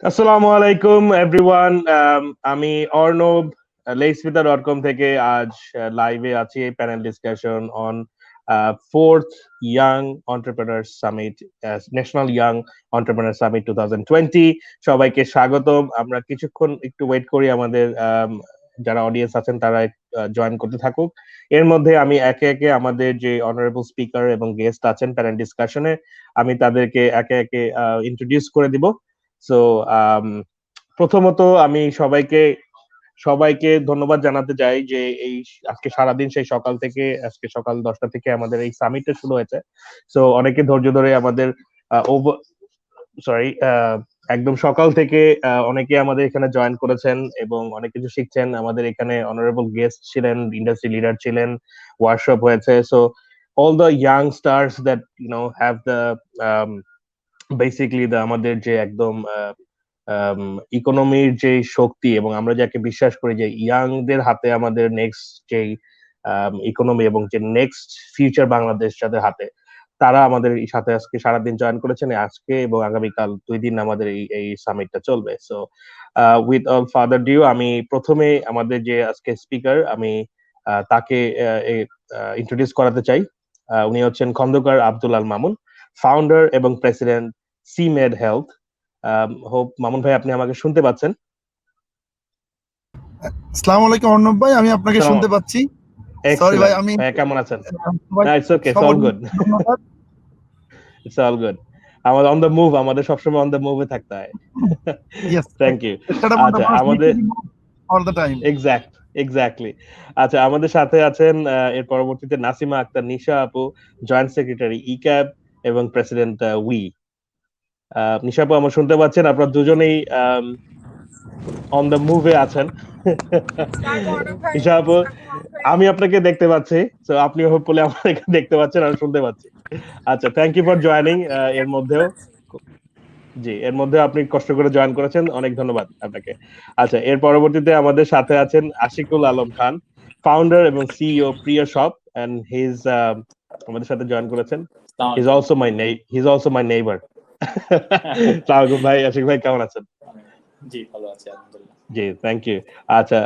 আসসালামু আলাইকুম এভরিওয়ান। আমি অর্ণব লেইসমিতা.কম থেকে আজ লাইভে আছি এই panel discussion on fourth young entrepreneur summit, national young entrepreneur summit 2020। সবাইকে স্বাগতম। আমরা কিছুক্ষণ একটু ওয়েট করি, আমাদের যারা অডিয়েন্স আছেন তারা জয়েন করতে থাকুক। এর মধ্যে আমি একে একে আমাদের যে অনারেবল স্পিকার এবং গেস্ট আছেন প্যানেল ডিসকাশনে, আমি তাদেরকে একে একে ইন্ট্রোডিউস করে দিব। সো প্রথমত আমি সবাইকে ধন্যবাদ জানাতে চাই যে এই আজকে সারাদিন, সেই সকাল থেকে, আজকে সকাল 10টা থেকে আমাদের এই সামিটটা শুরু হয়েছে। সো অনেকে ধৈর্য ধরে আমাদের সরি একদম সকাল থেকে অনেকে আমাদের এখানে জয়েন করেছেন এবং অনেক কিছু শিখছেন। আমাদের এখানে অনারেবল গেস্ট ছিলেন, ইন্ডাস্ট্রি লিডার ছিলেন, ওয়ার্কশপ হয়েছে। So all the young stars that have the basically আমাদের যে একদম ইকোনমির যে শক্তি, এবং আমরা যাকে বিশ্বাস করি যে ইয়াংদের হাতে আমাদের নেক্সট যে ইকোনমি এবং যে নেক্সট ফিউচার বাংলাদেশ যাদের হাতে, তারা আমাদের সাথে আজকে সারাদিন জয়েন করেছেন। আজকে এবং আগামীকাল 2 দিন আমাদের এই সামিটটা চলবে। So without further ado, আমি প্রথমে আমাদের যে আজকে স্পিকার, আমি তাকে ইন্ট্রোডিউস করাতে চাই। উনি হচ্ছেন খন্দকার আব্দুল আল মামুন, ফাউন্ডার এবং প্রেসিডেন্ট সিমেড হেলথ। হোপ মামুন ভাই আপনি আমাকে শুনতে পাচ্ছেন? আসসালামু আলাইকুম অর্ণব ভাই, আমি আপনাকে শুনতে পাচ্ছি। সরি ভাই, আমি কেমন আছেন? It's okay, it's all good, it's all good. আমাদের অন দ্য মুভ, আমাদের সবসময় অন দ্য মুভে থাকতে হয়। Thank you. আচ্ছা, আমাদের অল দ্য টাইম এক্স্যাক্টলি। আচ্ছা, আমাদের সাথে আছেন এর পরবর্তীতে নাসিমা আক্তার নিশা আপু, জয়েন্ট সেক্রেটারি ইক্যাব এবং প্রেসিডেন্ট উই। নিশা আপু আমার শুনতে পাচ্ছেন? আপনারা দুজনেই অন দ্য মুভে আছেন। নিশা আপু, আমি আপনাকে দেখতে পাচ্ছি, তো আপনি হোপফুলি আমাকে দেখতে পাচ্ছেন আর শুনতে পাচ্ছি। আচ্ছা, থ্যাংক ইউ ফর জয়েনিং। এর মধ্যেও এর মধ্যে আপনি কষ্ট করে জয়েন করেছেন, অনেক ধন্যবাদ আপনাকে। আচ্ছা, এর পরবর্তীতে আমাদের সাথে আছেন আশিকুল আলম খান, ফাউন্ডার এবং সিইও প্রিয় শপ, এন্ড হিজ আমাদের সাথে জয়েন করেছেন। His also my neighbour. সালাম ভাই, আশিক ভাই কেমন আছেন? জি, ভালো আছি আলহামদুলিল্লাহ। জি, থ্যাংক ইউ। আচ্ছা,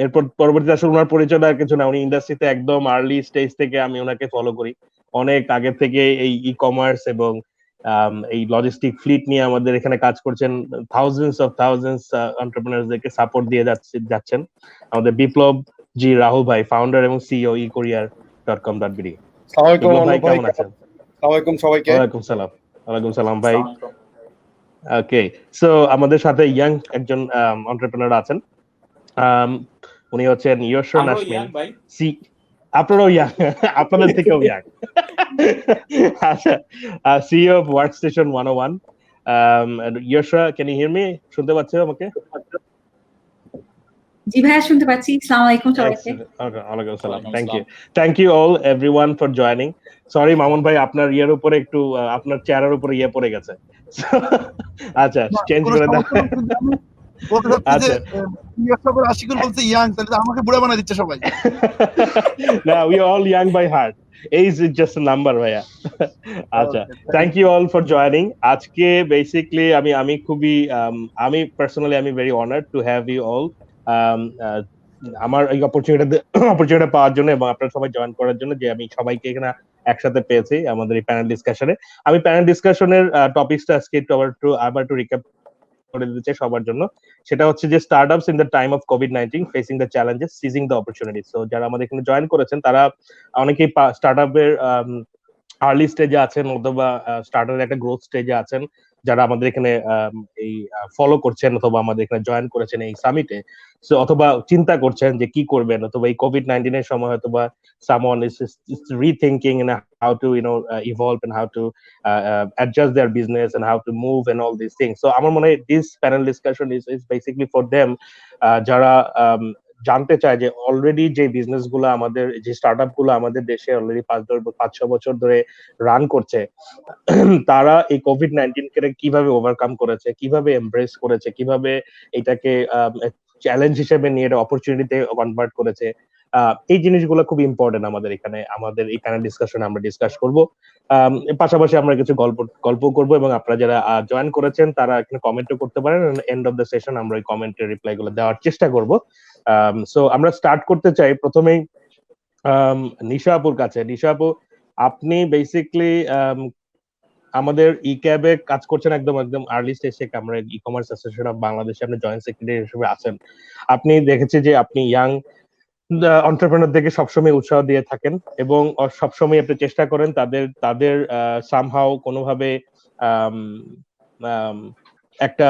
এরপর পরবর্তীতে আসলে ওনার পরিচয় দেওয়ার কিছু না, উনি ইন্ডাস্ট্রিতে একদম আর্লি স্টেজ থেকে আমি ওনাকে ফলো করি। অনেক আগে থেকে এই ই কমার্স এবং এই লজিস্টিক ফ্লিট নিয়ে আমাদের এখানে কাজ করছেন। থাউজেন্ডস এন্টারপ্রেনারদেরকে সাপোর্ট দিয়ে যাচ্ছেন। আমাদের বিপ্লব জি রাহুল ভাই, ফাউন্ডার এবং সিইও ecourier.com.bd। বিপ্লব ভাই কেমন আছেন? আসসালামু সবাইকে। ওয়ালাইকুম সালাম। ওয়ালাইকুম সালাম ভাই। ওকে, সো আমাদের সাথে ইয়াং একজন এন্টারপ্রেনার আছেন। উনি হচ্ছেন ইয়শর নাশমিন। আপনারাও ইয়াং, আপনাদের থেকেও ইয়াং। আচ্ছা, সিইও অফ ওয়ার্কস্টেশন 101। ইয়শরা, ক্যান ইউ হিয়ার মি? শুনতে পাচ্ছেন আমাকে? জি ভাইয়া, শুনতে পাচ্ছি। আসসালামু আলাইকুম সবাইকে। ওয়ালাইকুম সালাম। Thank you all everyone for joining. Sorry Mamun ভাই, আপনার ইয়ের উপরে একটু, আপনার চেয়ারের উপরে ইয়ে পড়ে গেছে। আচ্ছা, চেঞ্জ করে দাও। আচ্ছা, আশিকুল বলছে ইয়াং, তাহলে আমাকে বুড়া বানাই দিচ্ছে সবাই। না, we are all young by heart. Age is just a number, ভাইয়া। আচ্ছা, thank you all for joining. আজকে বেসিক্যালি আমি খুবই আমি পার্সোনালি আমি very honoured to have you all আমার এই অপরচুনিটি পাওয়ার জন্য এবং আপনারা সবাই জয়েন করার জন্য, যে আমি সবাইকে এখানে একসাথে পেয়েছি আমাদের এই প্যানেল ডিসকাশনে। আমি প্যানেল ডিসকাশনের টপিকসটা আজকে আবার একটু রিক্যাপ করে দিতে চাই সবার জন্য। সেটা হচ্ছে যে startups in the time of COVID-19 facing the challenges, seizing the opportunities. So যারা আমাদের এখানে জয়েন করেছেন তারা অনেকেই স্টার্টআপের আর্লি স্টেজে আছেন অথবা স্টার্টআপের একটা গ্রোথ স্টেজে আছেন, যারা আমাদের এখানে এই ফলো করছেন অথবা আমাদের এখানে জয়েন করেছেন এই সামিটে। সো অথবা চিন্তা করছেন যে কি করবেন, অথবা এই কোভিড-19 এর সময় অথবা someone is rethinking in how to evolve and how to adjust their business and how to move and all these things. So আমার মনে হয় this panel discussion is basically for them, যারা জানতে চায় যে অলরেডি যে বিজনেস গুলো আমাদের, যে স্টার্টআপ গুলো আমাদের দেশে অলরেডি 5-6 বছর ধরে রান করছে, তারা এই কোভিড-19 কে কিভাবে ওভারকাম করেছে, কিভাবে এমব্রেস করেছে, কিভাবে এটাকে চ্যালেঞ্জ হিসেবে নিয়ে অপরচুনিটিতে কনভার্ট করেছে, এই জিনিসগুলো খুব ইম্পর্টেন্ট আমাদের এখানে ডিসকাশনে আমরা ডিসকাস করব। পাশাপাশি আমরা কিছু গল্প করব, এবং আপনারা যারা জয়েন করেছেন তারা এখানে কমেন্টও করতে পারেন। এন্ড অফ দ্য সেশন আমরা ওই কমেন্টের রিপ্লাই গুলো দেওয়ার চেষ্টা করব। সো আমরা স্টার্ট করতে চাই প্রথমেই নিশা আপুর কাছে। নিশা আপু, আপনি বেসিক্যালি আমাদের ই ক্যাবে কাজ করছেন একদম আর্লি স্টেজ থেকে। আমরা ই কমার্স অ্যাসোসিয়েশন অফ বাংলাদেশে আপনি জয়েন্ট সেক্রেটারি হিসেবে আছেন। আপনি দেখেছি যে আপনি ইয়াং এন্টারপ্রেনারদেরকে সবসময় উৎসাহ দিয়ে থাকেন, এবং সবসময় আপনি চেষ্টা করেন তাদের সামহাও কোনোভাবে একটা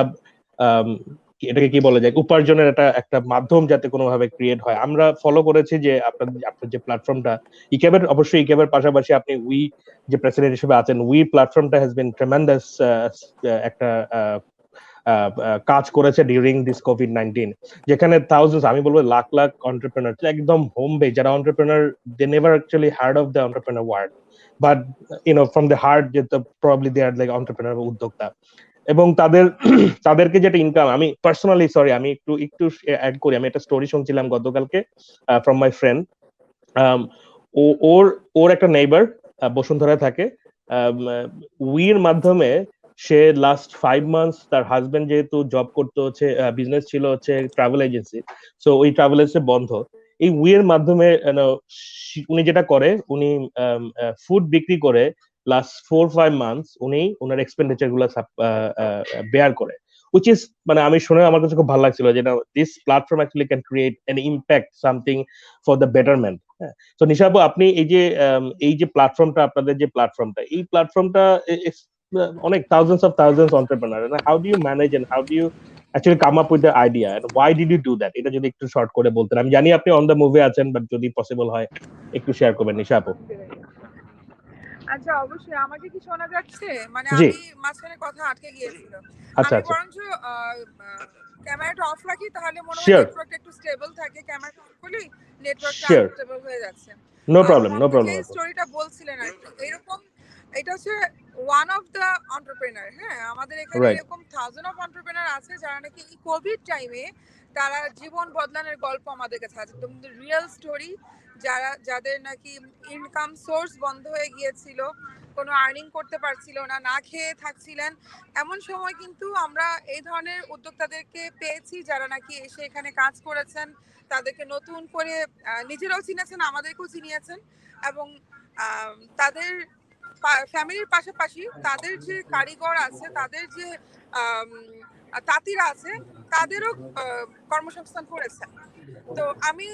এটাকে কি বলা যায়, উপার্জনের একটা মাধ্যম যাতে কোনোভাবে ক্রিয়েট হয়। আমরা ফলো করেছি যে আপনার যে প্ল্যাটফর্মটা ইক্যাবের, অবশ্যই ইক্যাবের পাশাপাশি আপনি উই যে প্রেসিডেন্ট হিসেবে আছেন, উই প্ল্যাটফর্মটা হ্যাজ বিন ট্রেমেন্ডাস একটা কাজ করেছে ডিউরিং দিস কোভিড-19, যেখানে থাউজেন্ডস, আমি বলবো লাখ লাখ এন্টারপ্রেনার একদম হোম বেস, যারা entrepreneur they never actually heard of the entrepreneur word, but from the heart যে probably they are like entrepreneur, উদ্যোক্তা। এবং তাদেরকে যেটা ইনকাম, আমি পার্সোনালি আমি একটু অ্যাড করি। আমি একটা স্টোরি শুনছিলাম গতকালকে ফ্রম মাই ফ্রেন্ড। ওর একটা নেইবার বসুন্ধরায় থাকে। উইর মাধ্যমে সে লাস্ট 5 মান্থস, তার হাজবেন্ড যেহেতু জব করতে হচ্ছে, বিজনেস ছিল হচ্ছে ট্রাভেল এজেন্সি, সো ওই ট্রাভেল এজেন্সি বন্ধ। এই উইয়ের মাধ্যমে উনি যেটা করে, উনি ফুড বিক্রি করে লাস্ট 4-5 মান্থস উনি ওনার এক্সপেন্ডিচার গুলো বেয়ার করে, which is আমি শুনে আমার কাছে খুব ভালো লাগছিল যে this platform actually can create an impact something for the betterment. তো নিশা আপু, আপনি এই যে প্ল্যাটফর্মটা, আপনাদের যে প্ল্যাটফর্মটা, এই প্ল্যাটফর্মটা অনেক thousands entrepreneur, how do you manage and how do you actually come up with the idea and why did you do that? এটা যদি একটু শর্ট করে বলতেন। আমি জানি আপনি অন দ্য মুভি আছেন, বাট যদি পসিবল হয় একটু শেয়ার করবেন নিশা আপু। আচ্ছা, অবশ্যই। আমাকে কি শোনা যাচ্ছে? জি। আমি মাঝখানে কথা আটকে গিয়েছিল। আচ্ছা আমি আচ্ছা, বরঞ্চ ক্যামেরাটা অফ রাখি, তাহলে মনে হয় শিওর নেটওয়ার্কটা একটু স্টেবল থাকে। ক্যামেরাটা অফ করলেই নেটওয়ার্কটা শিওর, আনস্টেবল হয়ে যাচ্ছে। নো তো প্রবলেম নো আপনি প্রবলেম যে আপু। স্টোরিটা বলছিলেন আরকি, এরকম এটা হচ্ছে ওয়ান অফ দ্য এন্টারপ্রেনার। হ্যাঁ, আমাদের এখানে রাইট, এরকম থাউজেন্ড অফ এন্টারপ্রেনার আছে যারা নাকি এই কোভিড টাইমে তারা জীবন বদলানোর গল্প আমাদের কাছে আছে, একদম রিয়েল স্টোরি। যাদের নাকি ইনকাম সোর্স বন্ধ হয়ে গিয়েছিল, কোনো আর্নিং করতে পারছিল না, না খেয়ে থাকছিলেন, এমন সময় কিন্তু আমরা এই ধরনের উদ্যোক্তাদেরকে পেয়েছি যারা নাকি এসে এখানে কাজ করেছেন, তাদেরকে নতুন করে নিজেরাও চিনেছেন, আমাদেরকেও চিনিয়েছেন, এবং তাদের ফ্যামিলির পাশাপাশি তাদের যে কারিগর আছে, তাদের যে তাঁতিরা আছে, তাদেরও কর্মসংস্থান করেছেন। তো আমি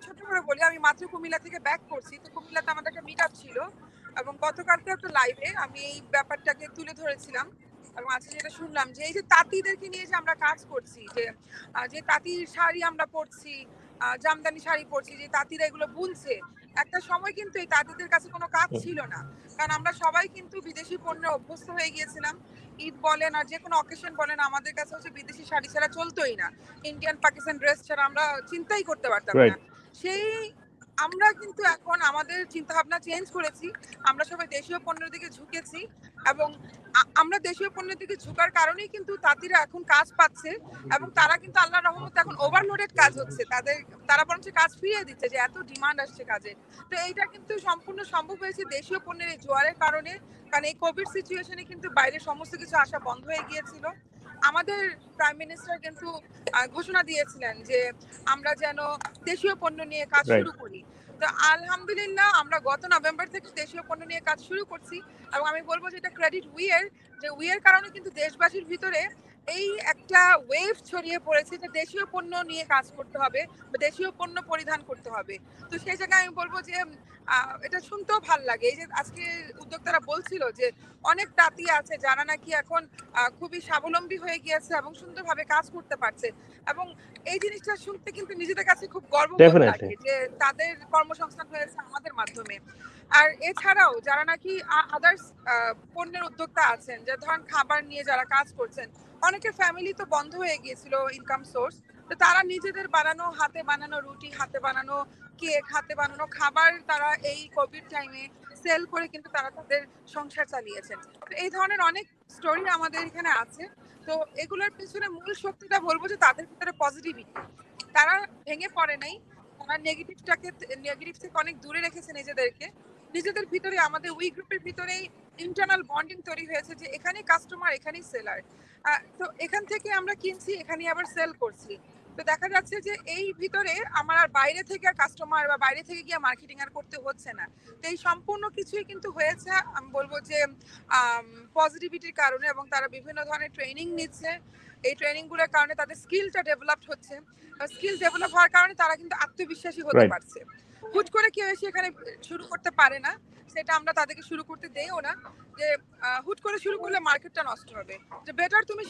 ছোট করে বলি, আমি মাত্র কুমিল্লা থেকে ব্যাক করছি। তো কুমিল্লাতে আমাদের একটা মিট আপ ছিল, এবং গতকালকে একটা লাইভে আমি এই ব্যাপারটাকে তুলে ধরেছিলাম, এবং আজকে যেটা শুনলাম যে এই যে তাঁতিদেরকে নিয়ে যে আমরা কাজ করছি, যে তাঁতির শাড়ি আমরা পরছি, জামদানি শাড়ি পরছি, যে তাঁতিরা এগুলো বুনছে, একটা সময় কিন্তু এই তাঁতিদের কাছে কোনো কাজ ছিল না, কারণ আমরা সবাই কিন্তু বিদেশি পণ্যে অভ্যস্ত হয়ে গিয়েছিলাম। ঈদ বলেন আর যে কোনো অকেশন বলেন, আমাদের কাছে হচ্ছে বিদেশি শাড়ি ছাড়া চলতোই না, ইন্ডিয়ান পাকিস্তান ড্রেস ছাড়া আমরা চিন্তাই করতে পারতাম না। সেই আমরা কিন্তু এখন আমাদের চিন্তা ভাবনা চেঞ্জ করেছি, আমরা সবাই দেশীয় পণ্যের দিকে ঝুঁকেছি, এবং আমরা দেশীয় পণ্যের দিকে ঝুঁকার কারণেই কিন্তু তাঁতিরা এখন কাজ পাচ্ছে, এবং তারা কিন্তু আল্লাহর রহমতে এখন ওভারলোডেড কাজ হচ্ছে, তারা বরঞ্চ কাজ ফিরিয়ে দিচ্ছে, যে এত ডিমান্ড আসছে কাজে। তো এইটা কিন্তু সম্পূর্ণ সম্ভব হয়েছে দেশীয় পণ্যের এই জোয়ারের কারণে, কারণ এই কোভিড সিচুয়েশনে কিন্তু বাইরে সমস্ত কিছু আসা বন্ধ হয়ে গিয়েছিল। আমাদের প্রাইম মিনিস্টার কিন্তু ঘোষণা দিয়েছিলেন যে আমরা যেন দেশীয় পণ্য নিয়ে কাজ শুরু করি। তো আলহামদুলিল্লাহ আমরা গত নভেম্বর থেকে দেশীয় পণ্য নিয়ে কাজ শুরু করছি, এবং আমি বলবো যে এটা ক্রেডিট উইয়ের কারণে কিন্তু দেশবাসীর ভিতরে এই একটা ওয়েভ ছড়িয়ে পড়েছে যে দেশীয় পণ্য নিয়ে কাজ করতে হবে বা দেশীয় পণ্য পরিধান করতে হবে। তো সেই জায়গায় আমি বলবো যে এটা শুনতেও ভাল লাগে। এই যে আজকে উদ্যোক্তারা বলছিল যে অনেক তাঁতি আছে যারা নাকি এখন খুবই স্বাবলম্বী হয়ে গিয়েছে এবং সুন্দরভাবে কাজ করতে পারছে, এবং এই জিনিসটা শুনতে কিন্তু নিজেদের কাছে খুব গর্ববোধ লাগে যে তাদের কর্মসংস্থান হয়েছে আমাদের মাধ্যমে। আর এছাড়াও যারা নাকি আদার্স পণ্যের উদ্যোক্তা আছেন, যে ধরেন খাবার নিয়ে যারা কাজ করছেন, অনেকের ফ্যামিলি তো বন্ধ হয়ে গিয়েছিল ইনকাম সোর্স, তো তারা নিজেদের বানানো, হাতে বানানো রুটি, হাতে বানানো কেক, হাতে বানানো খাবার তারা এই কোভিড টাইমে সেল করে কিন্তু তারা তাদের সংসার চালিয়েছেন। তো এই ধরনের অনেক স্টোরি আমাদের এখানে আছে। তো এগুলোর পিছনে মূল শক্তিটা বলবো যে তাদের ভিতরে পজিটিভিটি, তারা ভেঙে পড়ে নাই, যারা নেগেটিভ থেকে অনেক দূরে রেখেছে নিজেদের ভিতরে, আমাদের উই গ্রুপের ভিতরেই ইন্টারনাল বন্ডিং তৈরি হয়েছে যে এখানেই কাস্টমার, এখানেই সেলার। তো এখান থেকে আমরা কিনছি, এখানেই আবার সেল করছি। তো দেখা যাচ্ছে যে এই ভিতরে আমার আর বাইরে থেকে কাস্টমার বা বাইরে থেকে গিয়ে মার্কেটিং আর করতে হচ্ছে না। তো এই সম্পূর্ণ কিছুই কিন্তু হয়েছে আমি বলবো যে পজিটিভিটির কারণে, এবং তারা বিভিন্ন ধরনের ট্রেনিং নিচ্ছে। এই ট্রেনিং গুলোর কারণে তাদের স্কিলটা ডেভেলপড হচ্ছে। স্কিল ডেভেলপ হওয়ার কারণে তারা কিন্তু আত্মবিশ্বাসী হতে পারছে। হুট করে কেউ এসে এখানে শুরু করতে পারে না, সেটা আমরা তাদেরকে শুরু করতে দেইও না। যে হুট করে শুরু করলে মার্কেটটা নষ্ট হবে। যে বেটার তুমি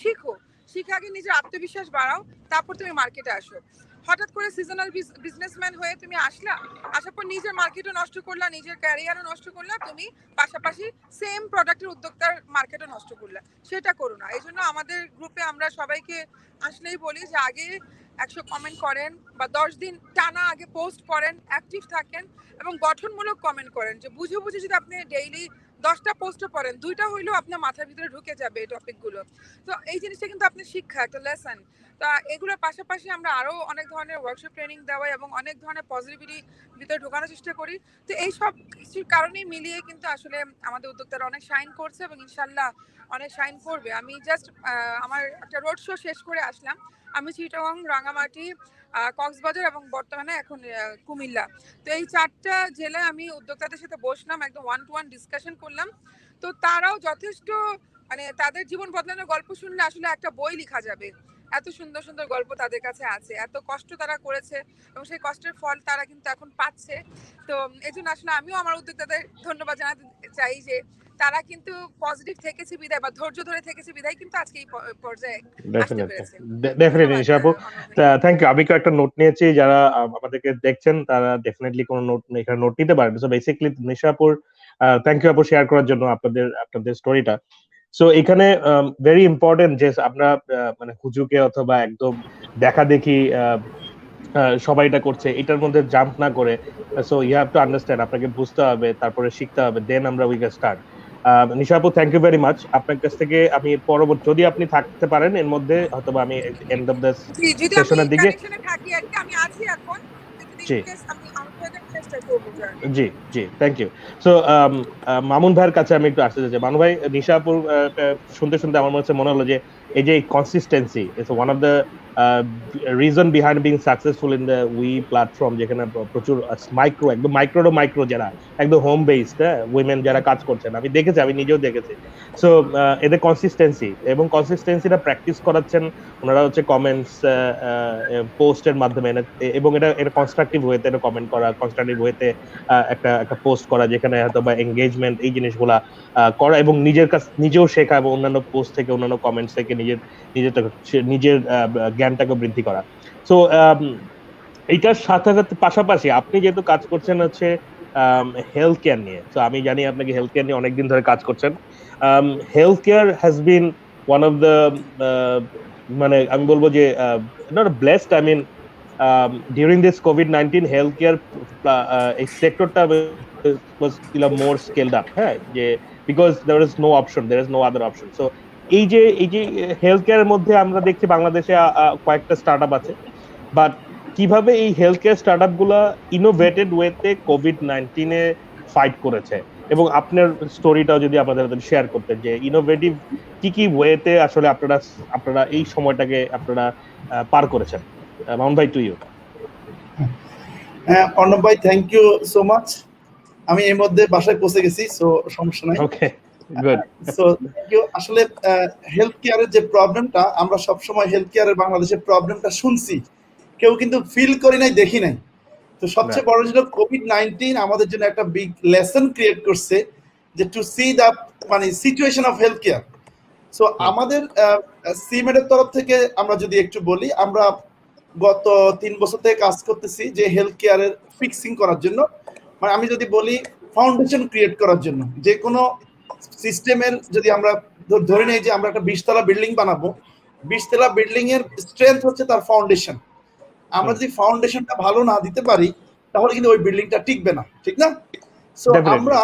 শিখে আগে নিজের আত্মবিশ্বাস বাড়াও, তারপর তুমি মার্কেটে আসো। হঠাৎ করে সিজনাল বিজনেসম্যান হয়ে তুমি আসার পর নিজের মার্কেটও নষ্ট করলা, নিজের ক্যারিয়ারও নষ্ট করলা, তুমি পাশাপাশি সেম প্রোডাক্টের উদ্যোক্তার মার্কেটও নষ্ট করলা। সেটা করো না। এই জন্য আমাদের গ্রুপে আমরা সবাইকে আসলেই বলি যে আগে 100 কমেন্ট করেন বা 10 দিন টানা আগে পোস্ট করেন, অ্যাক্টিভ থাকেন এবং গঠনমূলক কমেন্ট করেন। যে বুঝে যদি আপনি ডেইলি 10টা পোস্টও পড়েন, 2টা হইলেও আপনার মাথার ভিতরে ঢুকে যাবে এই টপিকগুলো। তো এই জিনিসটা কিন্তু আপনার শিক্ষা, একটা লেসন। তা এগুলোর পাশাপাশি আমরা আরো অনেক ধরনের ওয়ার্কশপ ট্রেনিং দেওয়া এবং অনেক ধরনের পজিটিভিটি ভিতরে ঢোকানোর চেষ্টা করি। তো এই সব কিছুর কারণেই মিলিয়ে কিন্তু আসলে আমাদের উদ্যোক্তারা অনেক শাইন করছে এবং ইনশাল্লাহ অনেক শাইন করবে। আমি জাস্ট আমার একটা রোড শো শেষ করে আসলাম। আমি চিটাগং, রাঙামাটি, কক্সবাজার এবং বর্তমানে এখন কুমিল্লা। তো এই 4টা জেলায় আমি উদ্যোক্তাদের সাথে বসলাম, একদম 1-to-1 ডিসকাশন করলাম। তো তারাও যথেষ্ট মানে তাদের জীবন বদলানোর গল্প শুনলে আসলে একটা বই লেখা যাবে। এত সুন্দর সুন্দর গল্প তাদের কাছে আছে, এত কষ্ট তারা করেছে এবং সেই কষ্টের ফল তারা কিন্তু এখন পাচ্ছে। তো এই জন্য আসলে আমিও আমার উদ্যোক্তাদের ধন্যবাদ জানাতে চাই যে তারা কিন্তু পজিটিভ থেকেছে বিদায় বা ধৈর্য ধরে থেকেছে বিদায় কিন্তু আজকে এই পর্যায়ে আসতে পেরেছে। ডেফিনেটলি নিশা আপু, থ্যাংক ইউ। আমি একটা নোট নিয়েছি, যারা আমাদেরকে দেখছেন তারা ডেফিনেটলি কোনো নোট এখানে নোট নিতে পারেন। সো বেসিক্যালি নিশা আপুর থ্যাংক ইউ আপু শেয়ার করার জন্য আপনাদের স্টোরিটা। সো এখানে ভেরি ইম্পর্টেন্ট যে আমরা মানে হুজুকে অথবা একদম দেখা দেখি সবাই এটা করছে এটার মধ্যে জাম্প না করে, so you have to understand, আপনাকে বুঝতে হবে, তারপরে শিখতে হবে, দেন আমরা উই ক্যান স্টার্ট। নিশা আপু, থ্যাংক ইউ ভেরি মাচ। আপনার কাছ থেকে আমি পরবর্তী যদি আপনি থাকতে পারেন এর মধ্যে, অথবা আমি এন্ড অফ দ্য সেশনের দিকে থাকি আর কি, আমি আছি এখন। জি জি, থ্যাংক ইউ। সো মামুন ভাইয়ের কাছে আমি একটু আসতে চাই। মামুন ভাই, নিশা আপুর শুনতে শুনতে আমার মনে হলো যে এই যে consistency is one of the reason behind being successful in the we platform, যেখানে প্রচুর মাইক্রো যারা একদম হোম বেসড উইমেন যারা কাজ করছেন, আমি দেখেছি, আমি নিজেও দেখেছি। সো এদের কনসিস্টেন্সিটা প্র্যাকটিস করাচ্ছেন ওনারা হচ্ছে কমেন্টস পোস্টের মাধ্যমে, এবং এটা কনস্ট্রাকটিভ ওয়েতে এটা কমেন্ট করা, কনস্ট্রাকটিভ ওয়েতে একটা পোস্ট করা, যেখানে হয়তো বা এঙ্গেজমেন্ট এই জিনিসগুলা করা এবং নিজেও শেখা এবং অন্যান্য পোস্ট থেকে অন্যান্য কমেন্টস থেকে নিজের জ্ঞানটাকে বৃদ্ধি করা। সো এইটার সাথে পাশাপাশি আপনি যেহেতু কাজ করছেন হচ্ছে হেলথ কেয়ার নিয়ে, তো আমি জানি আপনাকে হেলথ কেয়ার নিয়ে অনেকদিন ধরে কাজ করছেন। Health care has been one of the মানে আমি বলবো যে not blessed, I mean during this COVID-19 healthcare এই সেক্টরটা was more scaled up, হ্যাঁ, যে because there is no other option. So এই যে হেলথ কেয়ারের মধ্যে আমরা দেখছি বাংলাদেশে কয়েকটা স্টার্টআপ আছে, বাট কিভাবে এই হেলথ কেয়ার স্টার্টআপ গুলা ইনোভেটেড ওয়েতে COVID-19 এ ফাইট করেছে, এবং আপনার স্টোরিটাও যদি আপনাদের শেয়ার করতেন যে ইনোভেটিভ কি ওয়েতে আসলে আপনারা এই সময়টাকে আপনারা পার করেছেন। মামুন ভাই, টু ইউ। হ্যাঁ, অর্ণব ভাই, থ্যাংক ইউ সো মাচ। আমি এর মধ্যে বাসায় পৌঁছে গেছি, সো সমস্যা নাই। Okay, good. So thank you. আসলে হেলথ কেয়ারের যে প্রবলেমটা, আমরা সবসময় হেলথ কেয়ারের বাংলাদেশের প্রবলেমটা শুনছি, কেউ কিন্তু ফিল করি নাই, দেখি নাই। তো সবচেয়ে বড় ছিল COVID-19 আমাদের জন্য একটা বিগ লেসন ক্রিয়েট করছে, যে টু সি দ্য মানে situation of health care. So আমাদের সিমেডের তরফ থেকে আমরা যদি একটু বলি, আমরা গত 3 বছর থেকে কাজ করতেছি যে হেলথ কেয়ারের ফিক্সিং করার জন্য, মানে আমি যদি বলি ফাউন্ডেশন ক্রিয়েট করার জন্য। যে কোনো সিস্টেমের যদি আমরা ধরে নেই যে আমরা একটা 20 তলা বিল্ডিং বানাবো, 20 তলা বিল্ডিং এর স্ট্রেংথ হচ্ছে তার ফাউন্ডেশন। আমরা যদি ফাউন্ডেশনটা ভালো না দিতে পারি, তাহলে কিন্তু ওই বিল্ডিংটা টিকবে না, ঠিক না? সো আমরা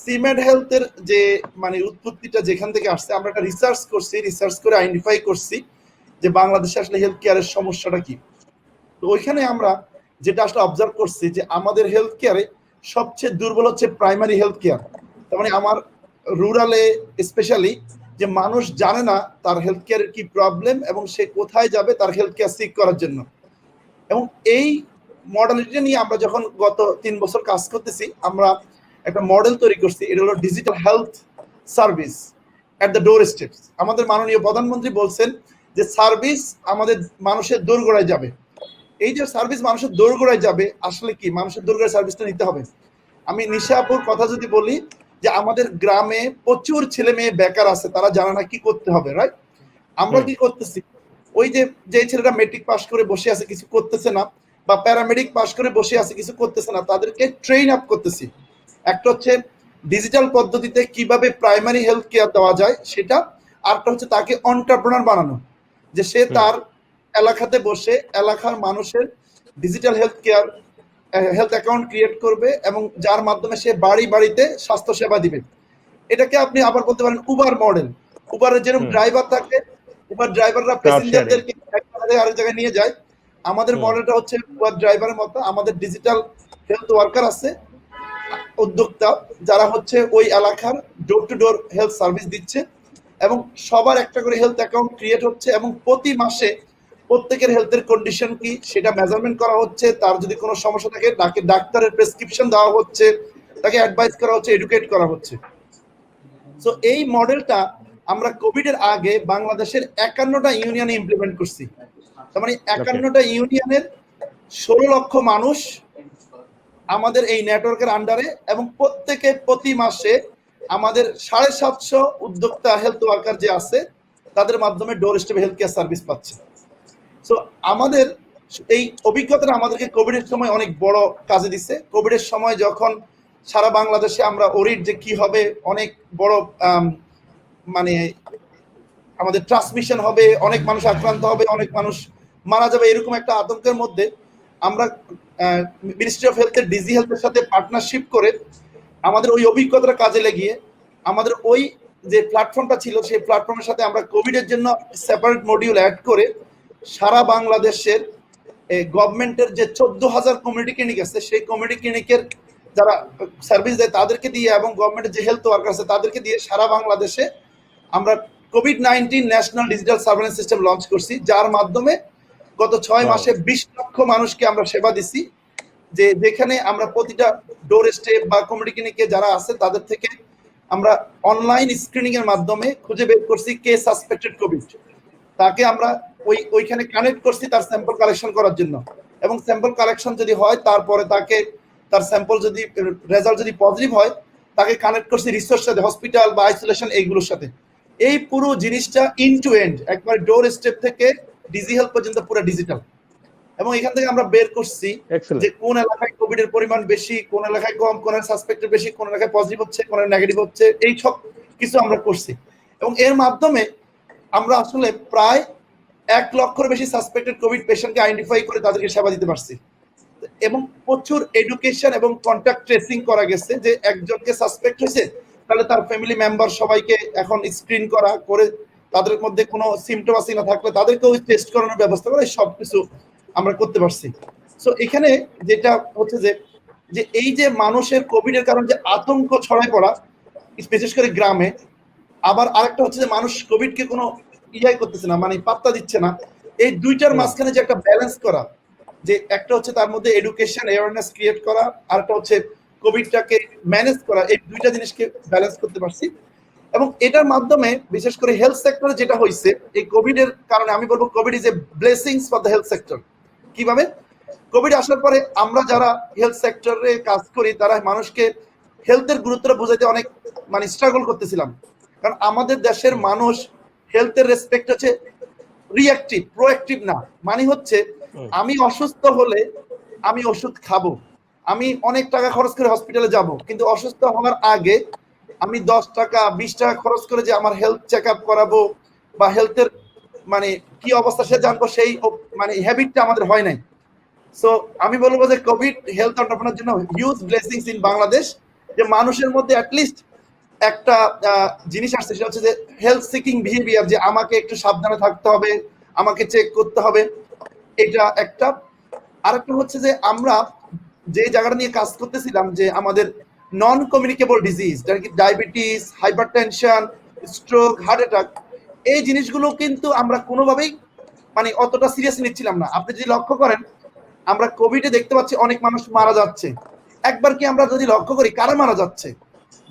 সিমেড হেলথের যে মানে উৎপত্তিটা যেখান থেকে আসছে, আমরা একটা রিসার্চ করে আইডেন্টিফাই করছি যে বাংলাদেশে আসলে হেলথ কেয়ারের সমস্যাটা কি। তো ওইখানে আমরা যেটা আসলে অবজার্ভ করছি যে আমাদের হেলথ কেয়ারে সবচেয়ে দুর্বল হচ্ছে প্রাইমারি হেলথ কেয়ার। তার মানে আমার রুরালে স্পেশালি যে মানুষ জানে না তার হেলথ কেয়ারের কি প্রবলেম এবং সে কোথায় যাবে তার হেলথ কেয়ার সিক করার জন্য। এবং এই মডেলিটি নিয়ে আমরা যখন গত 3 বছর কাজ করতেছি, আমরা একটা মডেল তৈরি করছি, এটা হলো digital health service at the door steps. আমাদের মাননীয় প্রধানমন্ত্রী বলছেন যে সার্ভিস আমাদের মানুষের দোরগোড়ায় যাবে। এই যে সার্ভিস মানুষের দোরগোড়ায় যাবে, আসলে কি মানুষের দোরগোড়ায় সার্ভিসটা নিতে হবে। আমি নিশাপুর কথা যদি বলি যে আমাদের গ্রামে প্রচুর ছেলে মেয়ে বেকার আছে, তারা জানে না কি করতে হবে, রাইট? আমরা কি করতেছি, ওই যে ছেলেরা মেট্রিক পাস করে বসে আছে কিছু করতেছে না, বা প্যারামেডিক পাস করে বসে আছে কিছু করতেছে না, তাদেরকে ট্রেন আপ করতেছি। একটা হচ্ছে ডিজিটাল পদ্ধতিতে কিভাবে প্রাইমারি হেলথ কেয়ার দেওয়া যায় সেটা, আরটা হচ্ছে তাকে এন্টারপ্রেনার বানানো, যে সে তার এলাকাতে বসে এলাকার মানুষের digital health care health account create করবে এবং যার মাধ্যমে সে বাড়ি বাড়িতে স্বাস্থ্য সেবা দিবে। এটাকে আপনি আবার বলতে পারেন উবার মডেল। উবারের যেরকম ড্রাইভার থাকে, উবার ড্রাইভাররা প্যাসেঞ্জারদেরকে এক জায়গা থেকে আরেক জায়গায় নিয়ে যায়, আমাদের মডেলটা হচ্ছে উবার ড্রাইভারের মতো। আমাদের ডিজিটাল হেলথ ওয়ার্কার আছে, উদ্যোক্তা, যারা হচ্ছে ওই এলাকার door to door health service দিচ্ছে এবং সবার একটা করে হেলথ অ্যাকাউন্ট ক্রিয়েট হচ্ছে এবং প্রতি মাসে প্রত্যেকের হেলথের কন্ডিশন কি সেটা মেজারমেন্ট করা হচ্ছে। তার যদি কোনো সমস্যা থাকে তাকে ডাক্তারের প্রেসক্রিপশন দেওয়া হচ্ছে, তাকে অ্যাডভাইস করা হচ্ছে, এডুকেট করা হচ্ছে। সো এই মডেলটা আমরা কোভিড এর আগে বাংলাদেশের 51টা ইউনিয়নে ইমপ্লিমেন্ট করছি। তার মানে 51টা ইউনিয়নের 16 লক্ষ মানুষ আমাদের এই নেটওয়ার্কের আন্ডারে, এবং প্রত্যেকে প্রতি মাসে আমাদের 750 উদ্যোক্তা হেলথ ওয়ার্কার যে আছে তাদের মাধ্যমে ডোর স্টেপে হেলথ কেয়ার সার্ভিস পাচ্ছে। সো আমাদের এই অভিজ্ঞতাটা আমাদেরকে কোভিডের সময় অনেক বড় কাজে দিচ্ছে। কোভিডের সময় যখন সারা বাংলাদেশে আমরা ওরিড যে কি হবে, অনেক বড় মানে আমাদের ট্রান্সমিশন হবে, অনেক মানুষ আক্রান্ত হবে, অনেক মানুষ মারা যাবে, এরকম একটা আতঙ্কের মধ্যে আমরা মিনিস্ট্রি অফ হেলথের ডিজি হেলথের সাথে পার্টনারশিপ করে আমাদের ওই অভিজ্ঞতাটা কাজে লাগিয়ে আমাদের ওই যে প্ল্যাটফর্মটা ছিল সেই প্ল্যাটফর্মের সাথে আমরা কোভিডের জন্য সেপারেট মডিউল অ্যাড করে সারা বাংলাদেশের গভর্নমেন্টের যে 14,000 কমিউনিটি ক্লিনিক আছে সেই কমিউনিটি ক্লিনিকের যারা সার্ভিস দেয় তাদেরকে দিয়ে এবং গভর্নমেন্টের যে হেলথ ওয়ার্কার আছে তাদেরকে দিয়ে সারা বাংলাদেশে আমরা COVID-19 national digital surveillance system launch করছি, যার মাধ্যমে গত 6 মাসে 20 লক্ষ মানুষকে আমরা সেবা দিছি। যেখানে আমরা প্রতিটা ডোর স্টেপ বা কমিউনিটি ক্লিনিকে যারা আছে তাদের থেকে আমরা অনলাইন স্ক্রিনিং এর মাধ্যমে খুঁজে বের করছি কে সাসপেক্টেড কোভিড, তাকে আমরা ওইখানে কানেক্ট করছি তার স্যাম্পল কালেকশন করার জন্য, এবং স্যাম্পল কালেকশন যদি হয় তারপরে তাকে তার স্যাম্পল যদি রেজাল্ট যদি পজিটিভ হয় তাকে কানেক্ট করছি রিসোর্স সাথে, হসপিটাল বা আইসোলেশন এইগুলোর সাথে। এই পুরো জিনিসটা ইন টু এন্ড একবার ডোর স্টেপ থেকে ডিজি হেলথ পর্যন্ত পুরো ডিজিটাল। এবং এখান থেকে আমরা বের করছি যে কোন এলাকায় কোভিড এর পরিমাণ বেশি, কোন এলাকায় কম, কোন সাসপেক্টেড বেশি, কোন এলাকায় পজিটিভ হচ্ছে, কোন নেগেটিভ হচ্ছে, এই সব কিছু আমরা করছি। এবং এর মাধ্যমে আমরা আসলে প্রায় 1 লক্ষের বেশি সাসপেক্টেড কোভিড পেশেন্টকে আইডেন্টিফাই করে তাদেরকে সেবা দিতে পারছি। এবং প্রচুর এডুকেশন এবং কন্ট্যাক্ট ট্রেসিং করা গেছে, যে একজনকে সাসপেক্ট হয়েছে তাহলে তার ফ্যামিলি মেম্বার সবাইকে এখন স্ক্রিন করা করে তাদের মধ্যে কোনো সিমটম আছে না থাকলে তাদেরকে ওই টেস্ট করানোর ব্যবস্থা করে সবকিছু আমরা করতে পারছি। সো এখানে যেটা হচ্ছে যে এই যে মানুষের কোভিড এর কারণে যে আতঙ্ক ছড়ায় পড়া বিশেষ করে গ্রামে, আবার আরেকটা হচ্ছে যে মানুষ কোভিডকে কোনো ইয়াই করতেছে না, মানে পাত্তা দিচ্ছে না, এই দুইটার মাঝখানে যে একটা ব্যালেন্স করা, যে একটা হচ্ছে তার মধ্যে এডুকেশন অ্যাওয়ারনেস ক্রিয়েট করা, আর একটা হচ্ছে কোভিডটাকে ম্যানেজ করা, এই দুইটা জিনিসকে ব্যালেন্স করতে পারছি। এবং এটার মাধ্যমে বিশেষ করে হেলথ সেক্টরে যেটা হয়েছে এই কোভিড এর কারণে, আমি বলবো Covid is A blessings for the health sector. কিভাবে? কোভিড আসার পরে আমরা যারা হেলথ সেক্টরে কাজ করি তারা মানুষকে হেলথের গুরুত্বটা বোঝাইতে অনেক মানে স্ট্রাগল করতেছিলাম, কারণ আমাদের দেশের মানুষ হেলথের রেসপেক্ট হচ্ছে রিঅ্যাক্টিভ, প্রোঅ্যাক্টিভ না। মানে হচ্ছে আমি অসুস্থ হলে আমি ওষুধ খাবো, আমি অনেক টাকা খরচ করে হসপিটালে যাব, কিন্তু অসুস্থ হওয়ার আগে আমি 10 টাকা 20 টাকা খরচ করে যে আমার হেলথ চেক আপ করাবো বা হেলথের মানে কি অবস্থা সে জানবো, সেই মানে হ্যাবিটটা আমাদের হয় নাই। সো আমি বলবো যে কোভিড হেলথ এন্টারপ্রেনার জন্য হিউজ ব্লেসিংস ইন বাংলাদেশ, যে মানুষের মধ্যে অ্যাটলিস্ট একটা জিনিস আসছে, সেটা হচ্ছে যে হেলথ সিকিং বিহেভিয়ার, যে আমাকে একটু সাবধানে থাকতে হবে, আমাকে চেক করতে হবে, এটা একটা। আরেকটা হচ্ছে যে আমরা যে জায়গাটা নিয়ে কাজ করতেছিলাম যে আমাদের non communicable disease, diabetes, hypertension, stroke, heart attack, এই জিনিসগুলো কিন্তু আমরা কোনোভাবেই মানে অতটা সিরিয়াস নিচ্ছিলাম না। আপনি যদি লক্ষ্য করেন, আমরা কোভিডে দেখতে পাচ্ছি অনেক মানুষ মারা যাচ্ছে। একবার কি আমরা যদি লক্ষ্য করি কারা মারা যাচ্ছে?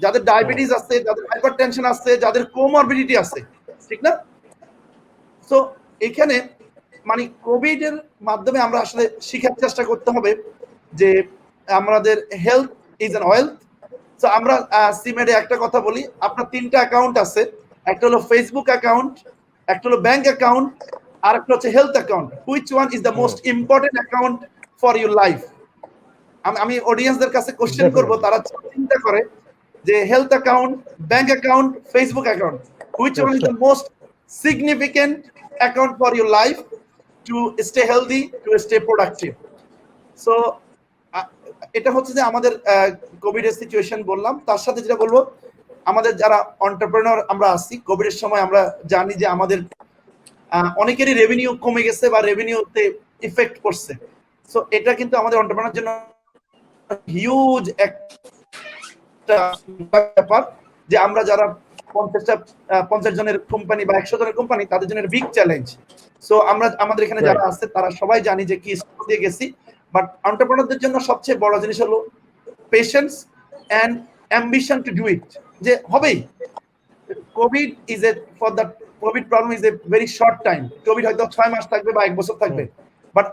যাদের ডায়াবেটিস আছে, যাদের হাইপারটেনশন আছে, যাদের কোমরবিডিটি আছে, ঠিক না? সো এখানে মানে কোভিড এর মাধ্যমে আমরা আসলে শিখার চেষ্টা করতে হবে যে আমাদের হেলথ ইজ অ্যান ওয়েলথ। তো আমরা সিমেডে একটা কথা বলি, আপনার 3টা অ্যাকাউন্ট আছে, একটা হলো ফেসবুক অ্যাকাউন্ট, একটা হলো ব্যাংক অ্যাকাউন্ট, আর একটা হচ্ছে health account. Which one is the most important account for your life? আমি অডিয়েন্সদের কাছে কোশ্চেন করব, তারা চিন্তা করে যে health account, bank account, Facebook account, which one is the most significant account for your life to stay healthy, to stay productive? So এটা হচ্ছে যে আমাদের কোভিড এর সিচুয়েশন বললাম। তার সাথে যেটা বলবো, আমাদের যারা এন্টারপ্রেনার আমরা আছি, কোভিড এর সময় আমরা জানি যে আমাদের অনেকেরই রেভিনিউ কমে গেছে বা রেভিনিউতে ইফেক্ট করছে। সো এটা কিন্তু আমাদের এন্টারপ্রেনার জন্য হিউজ একটা ব্যাপার, যে আমরা যারা 50 জনের কোম্পানি বা 100 জনের কোম্পানি, তাদের জন্য বিগ চ্যালেঞ্জ। সো আমরা আমাদের এখানে যারা আছে তারা সবাই জানি যে কি দিয়ে গেছি, বাট এন্টারপ্রেনারদের জন্য সবচেয়ে বড় জিনিস হলো patience and ambition to do it, যে হবেই। COVID is a for the COVID problem is a very short time. COVID হয়তো 6 মাস থাকবে বা 1 বছর থাকবে, বাট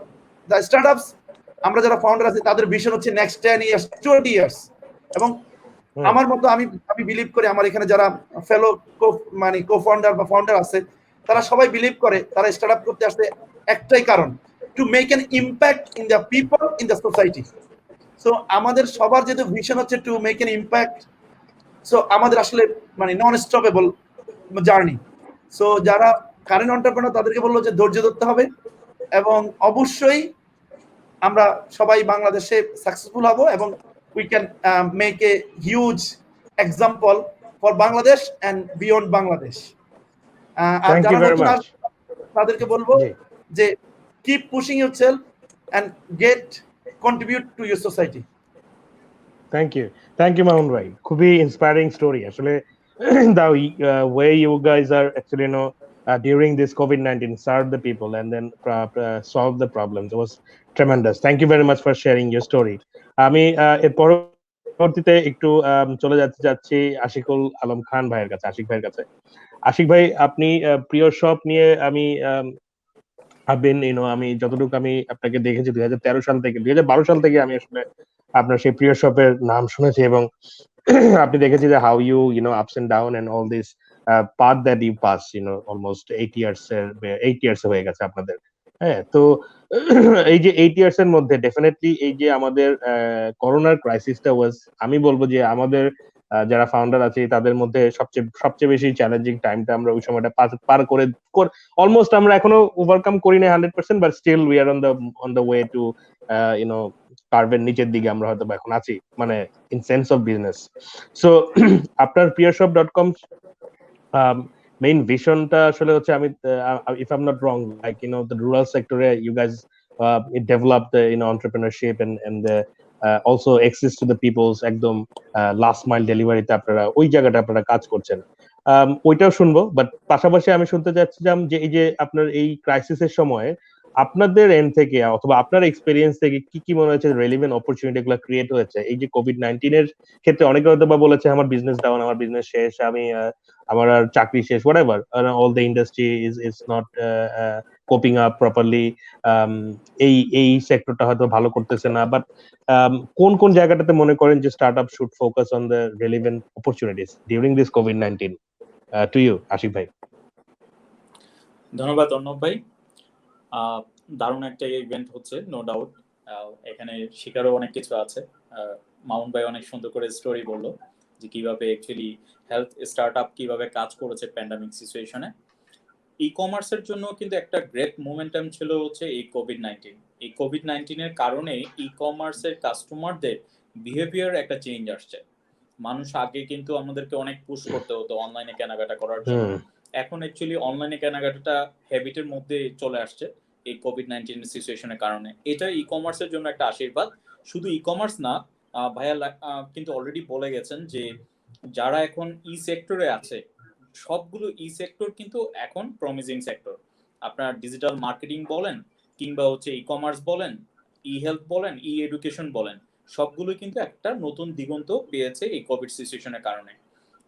দ্য স্টার্টআপস, আমরা যারা ফাউন্ডার আছি, তাদের ভিশন হচ্ছে নেক্সট 10 ইয়ার্স, 20 ইয়ার্স। এবং আমার মতো আমি বিলিভ করি, আমার এখানে যারা ফেলো মানে কো-ফাউন্ডার বা ফাউন্ডার আছে, তারা সবাই বিলিভ করে, তারা স্টার্টআপ করতে আসছে একটাই কারণ, to make an impact in the people, in the society. So আমাদের সবার যেহেতু ভিশন হচ্ছে to make an impact, so আমাদের আসলে মানে নন স্টপেবল জার্নি। সো যারা কারেন্ট এন্টারপ্রেনার, তাদেরকে বললো যে ধৈর্য ধরতে হবে, এবং অবশ্যই আমরা সবাই বাংলাদেশে সাকসেসফুল হব, এবং we can make a huge example for Bangladesh and beyond Bangladesh. আর যারা নতুন আসবে তাদেরকে বলবো যে keep pushing yourself and contribute to your society. Thank you Mamun bhai, খুবই inspiring story আসলে। the way you guys are actually during this COVID-19 serve the people and then solve the problems, it was tremendous. Thank you very much for sharing your story. আমি এর পরবর্তীতে একটু চলে যাচ্ছি আশিকুল আলম খান ভাইয়ের কাছে, আশিক ভাইয়ের কাছে। আশিক ভাই, আপনি প্রিয় শপ নিয়ে আমি আমি যতটুকু আমি আপনাকে দেখেছি 2013 সাল থেকে 2012 সাল থেকে আমি আসলে আপনার সেই প্রিয় শপের নাম শুনেছি, এবং আপনি দেখেছি যে how you ups and down and all this path that you pass almost 8 years হয়ে গেছে আপনাদের। হ্যাঁ, তো এই যে 8 ইয়ার্স এর মধ্যে ডেফিনেটলি এই যে আমাদের করোনার ক্রাইসিসটা ওয়াজ, আমি বলবো যে আমাদের যারা ফাউন্ডার আছে তাদের মধ্যে সবচেয়ে বেশি চ্যালেঞ্জিং টাইমটা আমরা ওই সময়টা পার করে অলমোস্ট আমরা এখনো ওভারকাম করি না 100%, but still we are on the way to কার্ভের নিচের দিকে আমরা হয়তো এখন আছি, মানে in sense of business. So আপনার priyashop.com মেইন ভিশনটা আসলে হচ্ছে, আমি if I am not wrong, like the rural সেক্টরে you guys develop the entrepreneurship and the also access to the people's একদম লাস্ট মাইল ডেলিভারিতে আপনারা ওই জায়গাটা আপনারা কাজ করছেন, ওইটাও শুনবো। বাট পাশাপাশি আমি শুনতে চাচ্ছিলাম যে এই যে আপনার এই ক্রাইসিসের সময় আপনাদের এন্ড থেকে অথবা আপনার এক্সপেরিয়েন্স থেকে কি মনে হচ্ছে রেলিভেন্ট অপরচুনিটি গুলো ক্রিয়েট হয়েছে এই যে COVID-19 এর ক্ষেত্রে? অনেকে হয়তো বা বলেছে আমার বিজনেস ডাউন, আমার বিজনেস শেষ, আমি আমার আর চাকরি শেষ, whatever, all the industry is not coping up properly, এই সেক্টরটা হয়তো ভালো করতেছে না, বাট কোন জায়গাটাতে মনে করেন যে startup should focus on the relevant opportunities during this COVID-19? To you Ashiq ভাই। ধন্যবাদ অর্ণব ভাই, দারুণ একটা ইভেন্ট হচ্ছে, নো ডাউট। এখানে শেখারও অনেক কিছু আছে। মামুন ভাই অনেক সুন্দর করে স্টোরি বললো যে কিভাবে অ্যাকচুয়ালি হেলথ স্টার্টআপ কিভাবে কাজ করেছে প্যান্ডামিক সিচুয়েশনে। ই কমার্সের জন্য কিন্তু একটা গ্রেট মোমেন্টাম ছিল হচ্ছে এই COVID-19। এই COVID-19 এর কারণে ই কমার্সের কাস্টমারদের বিহেভিয়ার একটা চেঞ্জ আসছে। মানুষ আগে কিন্তু আমাদেরকে অনেক পুশ করতে হতো অনলাইনে কেনাকাটা করার জন্য, এখন অ্যাকচুয়ালি অনলাইনে কেনাকাটাটা হ্যাবিটের মধ্যে চলে আসছে। এই কোভিড-19 সিচুয়েশনের কারণে। এটা ই-কমার্সের জন্য একটা আশীর্বাদ। শুধু ই-কমার্স না, ভাইয়া কিন্তু অলরেডি বলে গেছেন যে যারা এখন সেক্টরে আছে, সবগুলো সেক্টর কিন্তু এখন প্রমিজিং সেক্টর। আপনার ডিজিটাল মার্কেটিং বলেন, কিংবা হচ্ছে ই-কমার্স বলেন, হেলথ বলেন, এডুকেশন বলেন, সবগুলো কিন্তু একটা নতুন দিগন্ত পেয়েছে এই কোভিড সিচুয়েশনের কারণে।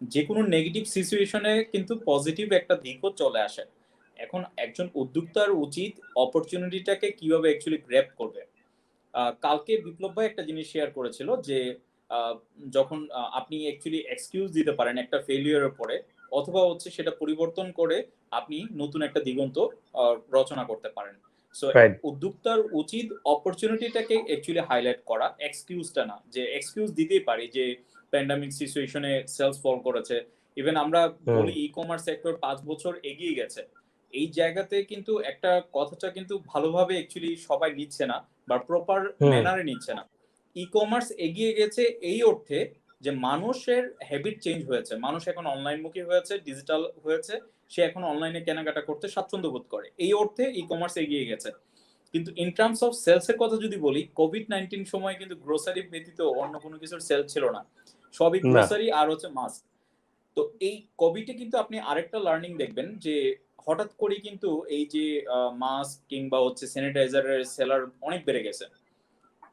যে কোনো নেগেটিভ সিচুয়েশনে কিন্তু পজিটিভ একটা দিকও চলে আসে। এখন একজন উদ্যোক্তার উচিত অপরচুনিটিটাকে কিভাবে অ্যাকচুয়ালি গ্র্যাব করবে। কালকে বিপ্লব ভাই একটা জিনিস শেয়ার করেছিল যে যখন আপনি অ্যাকচুয়ালি এক্সকিউজ দিতে পারেন একটা ফেলিয়ারের পরে, অথবা হচ্ছে সেটা পরিবর্তন করে আপনি নতুন একটা দিগন্ত রচনা করতে পারেন। সো উদ্যোক্তার উচিত অপরচুনিটিটাকে অ্যাকচুয়ালি হাইলাইট করা, এক্সকিউজটা না। যে এক্সকিউজ দিতেই পারি যে প্যান্ডামিক সিচুয়েশনে সেলস ফল করেছে, ইভেন আমরা বলি ই-কমার্স সেক্টর 5 বছর এগিয়ে গেছে, এই জায়গাতে কিন্তু একটা কথাটা কিন্তু ভালোভাবে অ্যাকচুয়ালি সবাই নিচ্ছে না বা প্রপার ম্যানারে নিচ্ছে না। ই-কমার্স এগিয়ে গেছে এই অর্থে যে মানুষের হ্যাবিট চেঞ্জ হয়েছে, মানুষ এখন অনলাইনমুখী হয়েছে, ডিজিটাল হয়েছে, সে এখন অনলাইনে কেনাকাটা করতে স্বাচ্ছন্দ্য বোধ করে, এই অর্থে ই-কমার্স এগিয়ে গেছে। কিন্তু ইন টার্মস অফ সেলস এর কথা যদি বলি, কোভিড-19 সময় কিন্তু গ্রোসারি ব্যতীত অন্য কোনো কিছুর সেল ছিল না, সবই গ্রোসারি আর হচ্ছে মাস্ক। তো এই কোভিডে কিন্তু আপনি আরেকটা লার্নিং দেখবেন যে হঠাৎ করে কিন্তু এই যে মাস্ক কিংবা হচ্ছে স্যানিটাইজারের সেলার অনেক বেড়ে গেছে।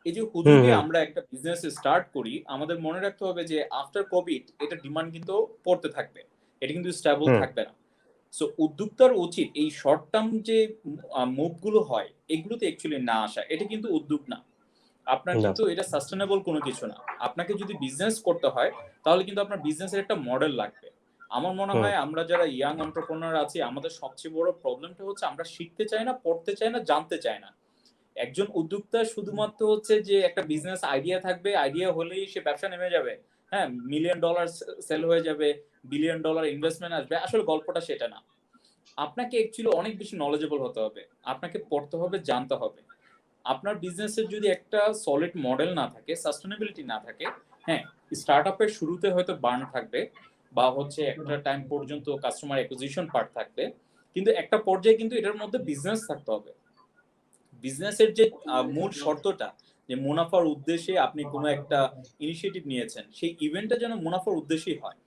এই যে হুজুগে আমরা একটা বিজনেস স্টার্ট করি, আমাদের মনে রাখতে হবে যে আফটার কোভিড এটা ডিমান্ড কিন্তু পড়তে থাকবে, এটা কিন্তু স্টেবল থাকবে না। সো উদ্যোক্তার উচিত এই শর্ট টার্ম যে মুভগুলো হয় এগুলোতে অ্যাকচুয়ালি না আসা, এটা কিন্তু উদ্যোগ না, আপনার কিন্তু এটা সাস্টেনেবল কোনো কিছু না। আপনাকে যদি বিজনেস করতে হয় তাহলে কিন্তু আপনার বিজনেসের একটা মডেল লাগবে। আমার মনে হয় আমরা যারা ইয়াং এন্টারপ্রেনার আছি, আমাদের সবচেয়ে বড় প্রবলেমটা হচ্ছে আমরা শিখতে চাই না, পড়তে চাই না, জানতে চাই না। একজন উদ্যোক্তা শুধুমাত্র হচ্ছে যে একটা বিজনেস আইডিয়া থাকবে, আইডিয়া হলেই সে ব্যবসা নেমে যাবে, হ্যাঁ, $1,000,000 সেল হয়ে যাবে, $1,000,000,000 ইনভেস্টমেন্ট আসবে। আসলে গল্পটা সেটা না। আপনাকে অ্যাকচুয়ালি অনেক বেশি নলেজেবল হতে হবে, আপনাকে পড়তে হবে, জানতে হবে। আপনার বিজনেসের যদি একটা সলিড মডেল না থাকে, সাস্টেনেবিলিটি না থাকে, হ্যাঁ, স্টার্টআপের শুরুতে হয়তো বার্ন থাকবে বা হচ্ছে একটা টাইম পর্যন্ত কাস্টমার অ্যাকুইজিশন পার্ট থাকবে, কিন্তু একটা পর্যায়ে কিন্তু এটার মধ্যে বিজনেস থাকতে হবে। বিজনেসের যে মূল শর্তটা যে মুনাফার উদ্দেশ্যে আপনি কোনো একটা ইনিশিয়েটিভ নিয়েছেন, সেই ইভেন্টটা যেন মুনাফার উদ্দেশ্যেই হয়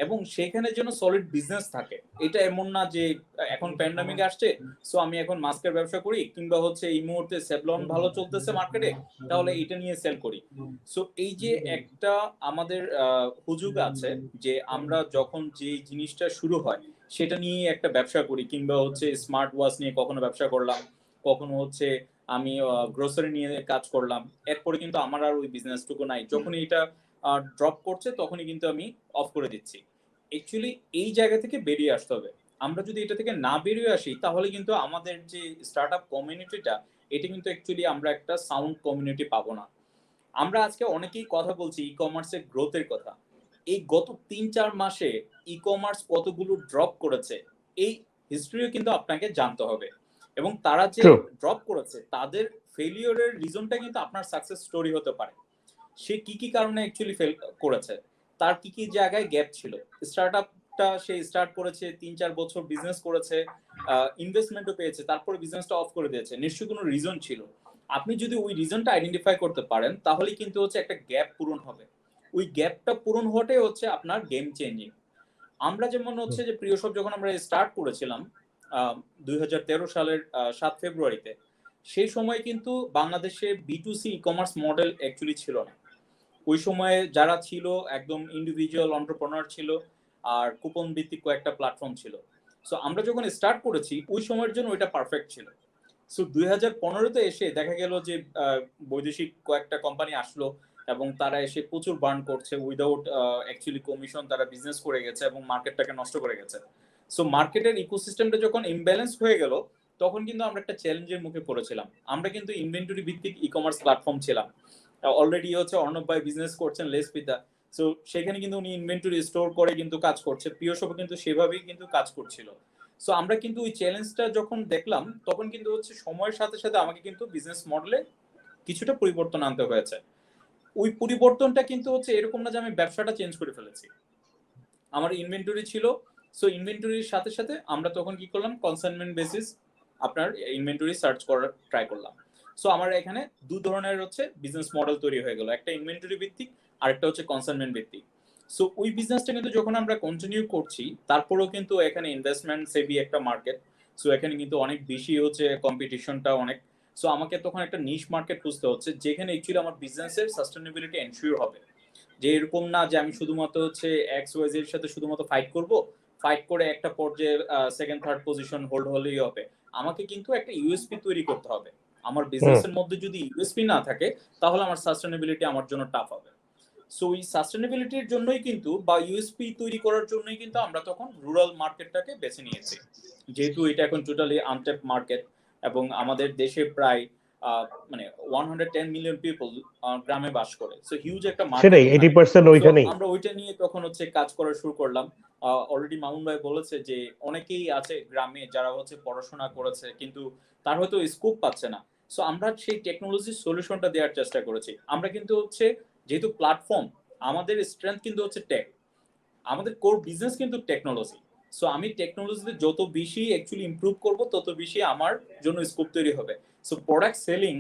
এবং সেখানে যেন সলিড বিজনেস থাকে। এটা এমন না যে এখন প্যান্ডামিক আসছে সো আমি এখন মাস্কের ব্যবসা করি, কিংবা হচ্ছে এই মুহূর্তে সেভলন ভালো চলতেছে মার্কেটে তাহলে এটা নিয়ে সেল করি। সো এই যে একটা আমাদের হুজুগ আছে যে আমরা যখন যে জিনিসটা শুরু হয় সেটা নিয়ে একটা ব্যবসা করি, কিংবা হচ্ছে স্মার্ট ওয়াচ নিয়ে কখনো ব্যবসা করলাম, কখনো হচ্ছে আমি গ্রোসারি নিয়ে কাজ করলাম, এরপরে কিন্তু আমার আর ওই বিজনেসটুকু নাই, যখনই এটা ড্রপ করছে তখনই কিন্তু আমি অফ করে দিচ্ছি। অ্যাকচুয়ালি এই জায়গা থেকে বেরিয়ে আসতে হবে। আমরা যদি এটা থেকে না বেরিয়ে আসি তাহলে কিন্তু আমাদের যে স্টার্টআপ কমিউনিটিটা, এটা কিন্তু অ্যাকচুয়ালি আমরা একটা সাউন্ড কমিউনিটি পাবো না। আমরা আজকে অনেকেই কথা বলছি ই কমার্সের গ্রোথের কথা, এই গত 3-4 মাসে ই কমার্স কতগুলো ড্রপ করেছে এই হিস্ট্রিও কিন্তু আপনাকে জানতে হবে, এবং তারা যে ড্রপ করেছে তাদের ফেলিওরের রিজনটা কিন্তু আপনার সাকসেস স্টোরি হতে পারে। সে কি কি কারণে অ্যাকচুয়ালি ফেল করেছে, তার কি কি জায়গায় গ্যাপ ছিল, স্টার্টআপটা সে স্টার্ট করেছে, 3-4 বছর বিজনেস করেছে, ইনভেস্টমেন্টও পেয়েছে, তারপরে বিজনেসটা অফ করে দিয়েছে, নিশ্চয়ই কোনো রিজন ছিল। আপনি যদি ওই রিজনটা আইডেন্টিফাই করতে পারেন তাহলে কিন্তু হচ্ছে একটা গ্যাপ পূরণ হবে। ওই গ্যাপটা পূরণ হওয়াটাই হচ্ছে আপনার গেম চেঞ্জিং। আমরা যেমন হচ্ছে যে প্রিয় সব যখন আমরা স্টার্ট করেছিলাম 2013 সালের 7 ফেব্রুয়ারিতে, সেই সময় কিন্তু বাংলাদেশে B2C e commerce model actually ছিল না। ওই সময়ে যারা ছিল একদম ইন্ডিভিজুয়াল এন্টারপ্রেনার ছিল, আর কুপন ভিত্তিক কয়েকটা প্ল্যাটফর্ম ছিল। সো আমরা যখন স্টার্ট করেছি ওই সময়ের জন্য ওইটা পারফেক্ট ছিল। সো 2015-তে এসে দেখা গেল যে বৈদেশিক কয়েকটা কোম্পানি আসলো এবং তারা এসে প্রচুর বার্ন করছে উইদাউট অ্যাকচুয়ালি কমিশন, তারা বিজনেস করে গেছে এবং মার্কেটটাকে নষ্ট করে গেছে। সো মার্কেটের ইকোসিস্টেমটা যখন ইমব্যালেন্স হয়ে গেল তখন কিন্তু আমরা একটা চ্যালেঞ্জের মুখে পড়েছিলাম। আমরা কিন্তু ইনভেন্টরি ভিত্তিক ই কমার্স প্ল্যাটফর্ম ছিলাম, অলরেডি হচ্ছে অর্ণব ভাই বিজনেস করছেন লেসপিতা, সো সেখানে কিন্তু উনি ইনভেন্টরি স্টোর করে কিন্তু কাজ করছে, প্রিয় সব কিন্তু সেভাবেই কিন্তু কাজ করছিল। সো আমরা কিন্তু ওই চ্যালেঞ্জটা যখন দেখলাম তখন কিন্তু হচ্ছে সময়ের সাথে সাথে আমাকে কিন্তু বিজনেস মডেলে কিছুটা পরিবর্তন আনতে হয়েছে। ওই পরিবর্তনটা কিন্তু হচ্ছে এরকম না যে আমি ব্যবসাটা চেঞ্জ করে ফেলেছি, আমার ইনভেন্টরি ছিল, সো ইনভেন্টরির সাথে সাথে আমরা তখন কি করলাম, কনসাইনমেন্ট বেসিস আপনার ইনভেন্টরি সার্চ করার ট্রাই করলাম। সো আমার এখানে দু ধরনের হচ্ছে বিজনেস মডেল তৈরি হয়ে গেল, একটা ইনভেন্টরি ভিত্তিক আর একটা হচ্ছে কনসাইনমেন্ট ভিত্তিক। সো ওই বিজনেসটা কিন্তু যখন আমরা কন্টিনিউ করছি, তারপরেও কিন্তু এখানে ইনভেস্টমেন্ট সেভি একটা মার্কেট। সো এখানে কিন্তু অনেক বেশি হচ্ছে কম্পিটিশনটা অনেক। সো আমাকে তখন একটা নিশ মার্কেট খুঁজতে হচ্ছে যেখানে অ্যাকচুয়ালি আমার বিজনেসের সাস্টেনেবিলিটি এনশিওর হবে। যে এরকম না যে আমি শুধুমাত্র হচ্ছে এক্স ওয়াই এর সাথে শুধুমাত্র ফাইট করব, ফাইট করে একটা পর্যায়ে সেকেন্ড থার্ড পজিশন হোল্ড হলেই হবে। আমাকে কিন্তু একটা ইউএসপি তৈরি করতে হবে। আমার বিজনেসের মধ্যে যদি ইউএসপি না থাকে তাহলে আমার সাস্টেনেবিলিটি আমার জন্য টাফ হবে। সো এই সাস্টেনেবিলিটির জন্যই কিন্তু বা ইউএসপি তৈরি করার জন্যই কিন্তু আমরা তখন রুরাল মার্কেটটাকে বেছে নিয়েছি, যেহেতু এটা এখন টোটালি আনট্যাপ মার্কেট এবং আমাদের দেশে প্রায় মানে 110 মিলিয়ন পিপল গ্রামে বাস করে। সো হিউজ একটা মার্কেট, সেটাই 80% ওইখানেই। আমরা ওইটা নিয়ে তখন হচ্ছে কাজ করা শুরু করলাম। অলরেডি মামুন ভাই বলেছে যে অনেকেই আছে গ্রামে যারা হচ্ছে পড়াশোনা করেছে কিন্তু তার হয়তো স্কোপ পাচ্ছে না। সো আমরা সেই টেকনোলজি সলিউশনটা দেওয়ার চেষ্টা করেছি। আমরা কিন্তু হচ্ছে যেহেতু প্ল্যাটফর্ম, আমাদের স্ট্রেংথ কিন্তু হচ্ছে টেক, আমাদের কোর বিজনেস কিন্তু টেকনোলজি। সো আমি টেকনোলজিতে যত বেশি অ্যাকচুয়ালি ইমপ্রুভ করব তত বেশি আমার জন্য স্কোপ তৈরি হবে। So product selling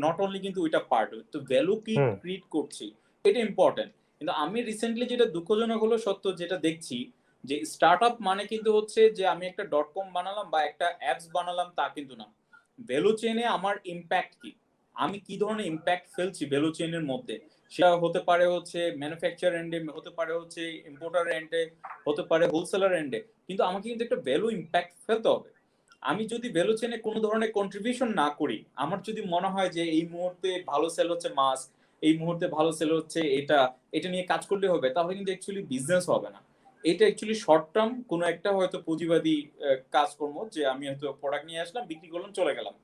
not only কিন্তু ওইটা পার্ট, তো ভ্যালু কি ক্রিয়েট করছি এটা ইম্পর্টেন্ট। কিন্তু আমি রিসেন্টলি যেটা দুঃখজনক হলো সত্য যেটা দেখছি যে স্টার্টআপ মানে কিন্তু হচ্ছে যে আমি একটা .com বানালাম বা একটা অ্যাপস বানালাম তা কিন্তু না। ভ্যালু চেইনে আমার ইম্প্যাক্ট কি, আমি কি ধরনের ইম্প্যাক্ট ফেলছি ভ্যালু চেইনের মধ্যে, সেটা হতে পারে হচ্ছে ম্যানুফ্যাকচার এন্ডে, হতে পারে হচ্ছে ইম্পোর্টার এন্ডে, হতে পারে হোলসেলার এন্ডে, কিন্তু আমাকে কিন্তু একটা ভ্যালু ইম্প্যাক্ট ফেলতে হবে। আমি যদি ভ্যালু চেইনে কোনো ধরনের কন্ট্রিবিউশন না করি, আমার যদি মনে হয় যে এই মুহূর্তে ভালো সেল হচ্ছে মাছ, এই মুহূর্তে ভালো সেল হচ্ছে এটা, এটা নিয়ে কাজ করলে হবে, তাহলে কিন্তু অ্যাকচুয়ালি বিজনেস হবে না। এটা অ্যাকচুয়ালি শর্ট টার্ম কোনো একটা হয়তো পুঁজিবাদী কাজকর্ম, যে আমি হয়তো প্রোডাক্ট নিয়ে আসলাম, বিক্রি করলাম, চলে গেলাম।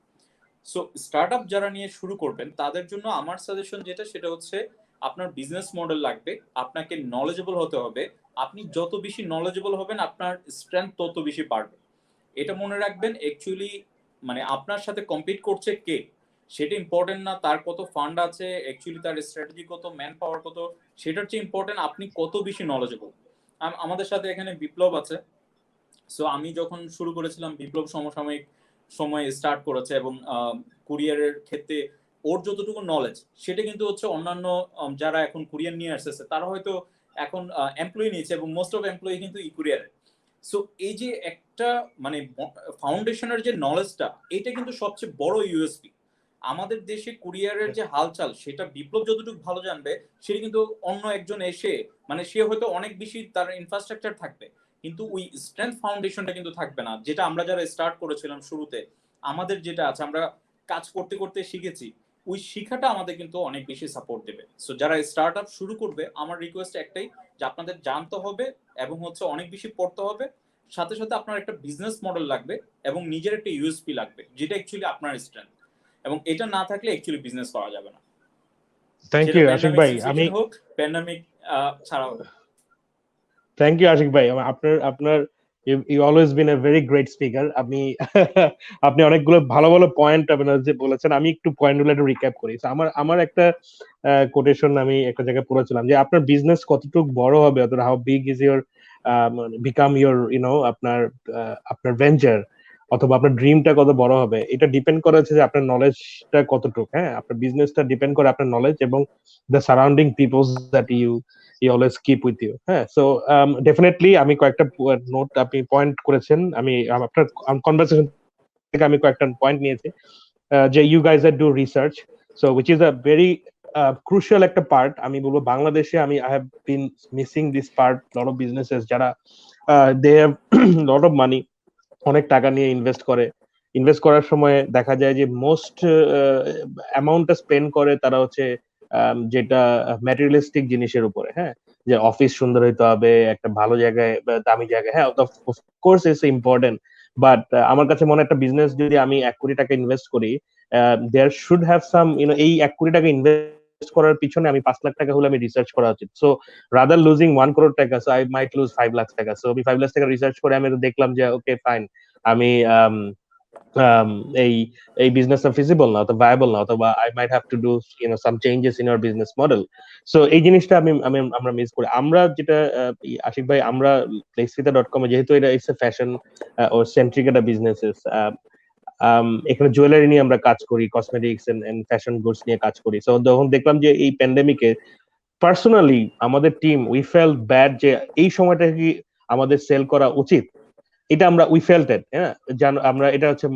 সো স্টার্টআপ যারা নিয়ে শুরু করবেন তাদের জন্য আমার সাজেশন যেটা সেটা হচ্ছে আপনার বিজনেস মডেল লাগবে, আপনাকে নলেজেবল হতে হবে। আপনি যত বেশি নলেজেবল হবেন আপনার স্ট্রেংথ তত বেশি বাড়বে। এটা মনে রাখবেন, অ্যাকচুয়ালি মানে আপনার সাথে কম্পিট করছে কে সেটা ইম্পর্টেন্ট না, তার কত ফান্ড আছে, অ্যাকচুয়ালি তার স্ট্র্যাটেজি কত, ম্যান পাওয়ার কত, সেটার চেয়ে ইম্পর্টেন্ট আপনি কত বেশি নলেজেবল। আমাদের সাথে এখানে বিপ্লব আছে। সো আমি যখন শুরু করেছিলাম, বিপ্লব সমসাময়িক সময়ে স্টার্ট করেছে এবং কুরিয়ারের ক্ষেত্রে ওর যতটুকু নলেজ সেটা কিন্তু হচ্ছে অন্যান্য যারা এখন কুরিয়ার নিয়ে আসছে তারা হয়তো এখন এমপ্লয়ি নিয়েছে এবং মোস্ট অফ এমপ্লয়ি কিন্তু ই কুরিয়ারের। সো এই যে একটা মানে ফাউন্ডেশনের যে নলেজটা, এটা কিন্তু সবচেয়ে বড় ইউএসপি। আমাদের দেশে কুরিয়ারের যে হালচাল সেটা বিপ্লব যতটুকু ভালো জানবে, সেটা কিন্তু অন্য একজন এসে মানে সে হয়তো অনেক বেশি তার ইনফ্রাস্ট্রাকচার থাকবে কিন্তু ওই স্ট্রেংথ ফাউন্ডেশনটা কিন্তু থাকবে না, যেটা আমরা যারা স্টার্ট করেছিলাম শুরুতে আমাদের যেটা আছে, আমরা কাজ করতে করতে শিখেছি, ওই শিখাটা আমাদের কিন্তু অনেক বেশি সাপোর্ট দেবে। সো যারা স্টার্ট আপ শুরু করবে আমার রিকোয়েস্ট একটাই যে আপনাদের জানতে হবে এবং হচ্ছে অনেক বেশি পড়তে হবে, সাথে সাথে আপনার একটা বিজনেস মডেল লাগবে এবং নিজের একটা ইউএসপি লাগবে যেটা অ্যাকচুয়ালি আপনার স্ট্রেংথ, এবং এটা না থাকলে অ্যাকচুয়ালি বিজনেস করা যাবে না। থ্যাংক ইউ আশিক ভাই। আমি হোক প্যান্ডামিক ছাড়াও। থ্যাংক ইউ আশিক ভাই। আপনার আপনার you always been a very great speaker. আপনি আপনি অনেকগুলো ভালো ভালো পয়েন্ট আপনার যে বলেছেন, আমি একটু পয়েন্টগুলো একটু রিক্যাপ করি। আমার আমার একটা কোটেশন আমি একটা জায়গায় পড়েছিলাম যে আপনার বিজনেস কতটুকু বড় হবে, অথবা how big is your become your আপনার আপনার ভেঞ্চার অথবা আপনার ড্রিমটা কত বড় হবে, এটা ডিপেন্ড করে হচ্ছে যে আপনার নলেজটা কতটুকু। হ্যাঁ, আপনার বিজনেসটা ডিপেন্ড করে আপনার নলেজ এবং the surrounding peoples that you always keep with you. হ্যাঁ, সো ডেফিনেটলি আমি কয়েকটা নোট আপনি পয়েন্ট করেছেন, আমি আপনার কনভারসেশন থেকে আমি কয়েকটা পয়েন্ট নিয়েছি যে you guys are do research, so which is a very crucial একটা পার্ট। আমি বলবো বাংলাদেশে আমি I have been missing this part. Lot of businesses যারা they have lot of money, অনেক টাকা নিয়ে ইনভেস্ট করার সময় দেখা যায় যে মোস্ট অ্যামাউন্টটা স্পেন্ড করে তারা হচ্ছে যেটা ম্যাটেরিয়ালিস্টিক জিনিসের উপরে। হ্যাঁ, যে অফিস সুন্দর হইতে হবে, একটা ভালো জায়গায়, দামি জায়গায়। হ্যাঁ, অফকোর্স ইটস ইম্পর্টেন্ট, বাট আমার কাছে মনে একটা বিজনেস যদি আমি 1 কোটি টাকা ইনভেস্ট করি, দেয়ার শুড হ্যাভ সাম এই 1 কোটি টাকা ইনভেস্ট করার পিছনে আমি 5 লাখ টাকা হলে আমি রিসার্চ করা উচিত। So rather losing 1 crore taka, so I might lose 5 lakh taka. So আমি 5 লাখ টাকা রিসার্চ করে আমি দেখলাম যে ওকে ফাইন, আমি এই বিজনেসটা ফিজিবল না অথবা ভায়াবল না, অথবা I might have to do some changes in our business model. So এই জিনিসটা আমরা মিস করি। আমরা যেটা আশিক ভাই, আমরা flexfita.com এ যেহেতু এটা ইটস এ ফ্যাশন ও সেন্ট্রিক একটা বিজনেস, এখানে জুয়েলারি নিয়ে আমরা কাজ করি, কসমেটিক্স এন্ড ফ্যাশন গুডস নিয়ে কাজ করি। সো যখন দেখলাম যে এই প্যান্ডেমিকে পার্সোনালি আমাদের টিম উই ফেল ব্যাড যে এই সময়টা কি আমাদের সেল করা উচিত, এটা আমরা উই ফেল্ট ইট। হ্যাঁ, আমরা এটা হচ্ছে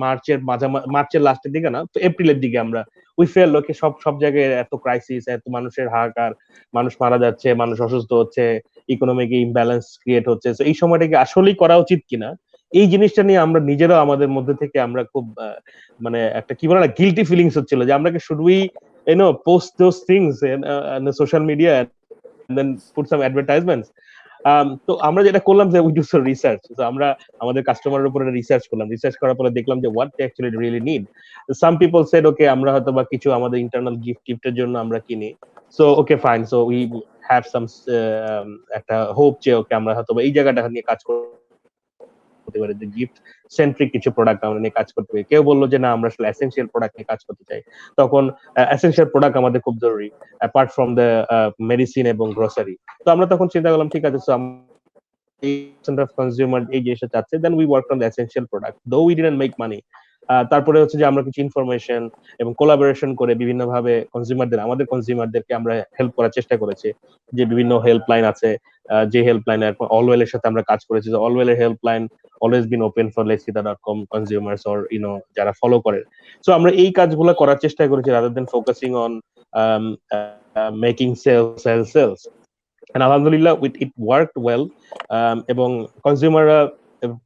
মার্চের লাস্টের দিকে না, তো এপ্রিলের দিকে আমরা উই ফেল ওকে সব সব জায়গায় এত ক্রাইসিস, এত মানুষের হাহাকার, মানুষ মারা যাচ্ছে, মানুষ অসুস্থ হচ্ছে, ইকোনমিক ইমব্যালেন্স ক্রিয়েট হচ্ছে। তো এই সময়টাকে আসলেই করা উচিত কিনা এই জিনিসটা নিয়ে আমরা নিজেরাও আমাদের মধ্যে থেকে আমরা খুব মানে একটা কি বলে না, গিলটি ফিলিংস হচ্ছিল যে আমরা কি should we post those things in social media and then put some advertisements. তো আমরা যেটা করলাম যে উই ডু সাম রিসার্চ। তো আমরা আমাদের কাস্টমারের উপরে রিসার্চ করলাম, রিসার্চ করার পরে দেখলাম যে what they actually really need. Some people said okay আমরা হয়তো বা কিছু আমাদের ইন্টারনাল গিফটের জন্য আমরা কিনি, so okay fine, so we have some একটা হোপ যে ওকে আমরা হয়তো বা এই জায়গাটা নিয়ে কাজ করতে পারি, যে গিফট সেন্ট্রিক কিছু প্রোডাক্ট আমরা নিয়ে কাজ করতে পারি। কেউ বললো যে না আমরা আসলে এসেনশিয়াল প্রোডাক্ট নিয়ে কাজ করতে চাই, তখন এসেনশিয়াল প্রোডাক্ট আমাদের খুব জরুরি অ্যাপার্ট ফ্রম দ্য মেডিসিন এবং গ্রোসারি। তো আমরা তখন চিন্তা করলাম ঠিক আছে, সো কনজিউমার এই জিনিসটা চাচ্ছে, then we work on the essential product though we didn't make money. তারপরে হচ্ছে যে আমরা কিছু ইনফরমেশন এবং কোলাবোরেশন করে বিভিন্ন ভাবে আমাদের কনজিউমারদেরকে আমরা হেল্প করার চেষ্টা করেছি। যে বিভিন্ন হেল্পলাইন আছে, যে হেল্পলাইন অলওয়েল এর সাথে আমরা কাজ করেছি, যে অলওয়েল এর helpline always been open for letsita.com consumers or যারা ফলো করে। সো আমরা এই কাজগুলো করার চেষ্টা করেছি rather than focusing on making sales and alhamdulillah it worked well, এবং কনজিউমাররা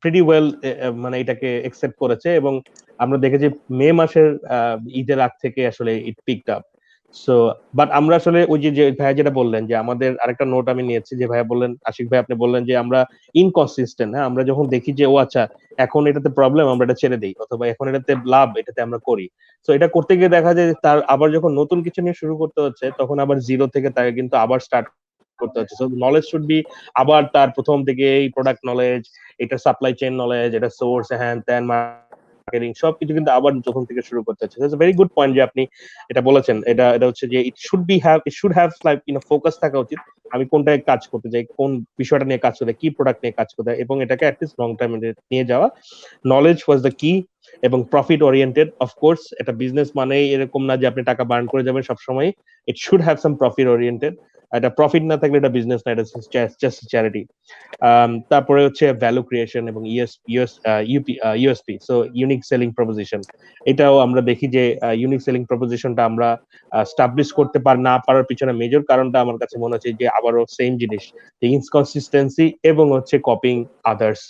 প্রিটি ওয়েল মানে এটাকে অ্যাকসেপ্ট করেছে, এবং আমরা দেখেছি মে মাসের ঈদের আগ থেকে আসলে ইট পিকড আপ। সো বাট আমরা আসলে ওই যে ভাইয়া যেটা বললেন, যে আমাদের আরেকটা নোট আমি নিয়েছি, যে ভাইয়া বললেন, আশিক ভাই আপনি বললেন যে আমরা ইনকনসিস্টেন্ট। হ্যাঁ, আমরা যখন দেখি যে ও আচ্ছা এখন এটাতে প্রবলেম আমরা এটা ছেড়ে দিই, অথবা এখন এটাতে লাভ এটাতে আমরা করি, তো এটা করতে গিয়ে দেখা যায় তার আবার যখন নতুন কিছু নিয়ে শুরু করতে হচ্ছে তখন আবার জিরো থেকে তাকে কিন্তু আবার স্টার্ট করতে হচ্ছে। সো নলেজ শুড বি আবার তার প্রথম থেকে এই প্রোডাক্ট নলেজ, এটা সাপ্লাই চেইন নলেজ, এটা সোর্স হ্যান্ড ত্যান মার্কেটিং সবকিছু কিন্তু আবার প্রথম থেকে শুরু করতে হচ্ছে। ইটস ভেরি গুড পয়েন্ট যে আপনি এটা বলেছেন। এটা হচ্ছে যে it should have like focus থাকা উচিত, আমি কোনটায় কাজ করতে চাই, কোন বিষয়টা নিয়ে কাজ করতে, কি প্রোডাক্ট নিয়ে কাজ করতে, এবং এটাকে অ্যাটলিস্ট লং টাইম নিয়ে যাওয়া। নলেজ ওয়াজ দ্য কি, এবং প্রফিট ওরিয়েন্টেড। অফকোর্স এটা বিজনেস মানেই এরকম না যে আপনি টাকা বার্ন করে যাবেন সবসময়, it should have some profit oriented. এটা প্রফিট না থাকলে এটা বিজনেস না, এটা জাস্ট চ্যারিটি। তারপরে হচ্ছে ভ্যালু ক্রিয়েশন এবং USP, so unique selling proposition. এটাও আমরা দেখি যে ইউনিক সেলিং প্রপোজিশনটা আমরা স্টাবলিশ করতে না পারার পিছনে মেজর কারণটা আমার কাছে মনে হচ্ছে যে আবারও সেম জিনিস, যে ইনকনসিস্টেন্সি এবং হচ্ছে কপিং আদার্স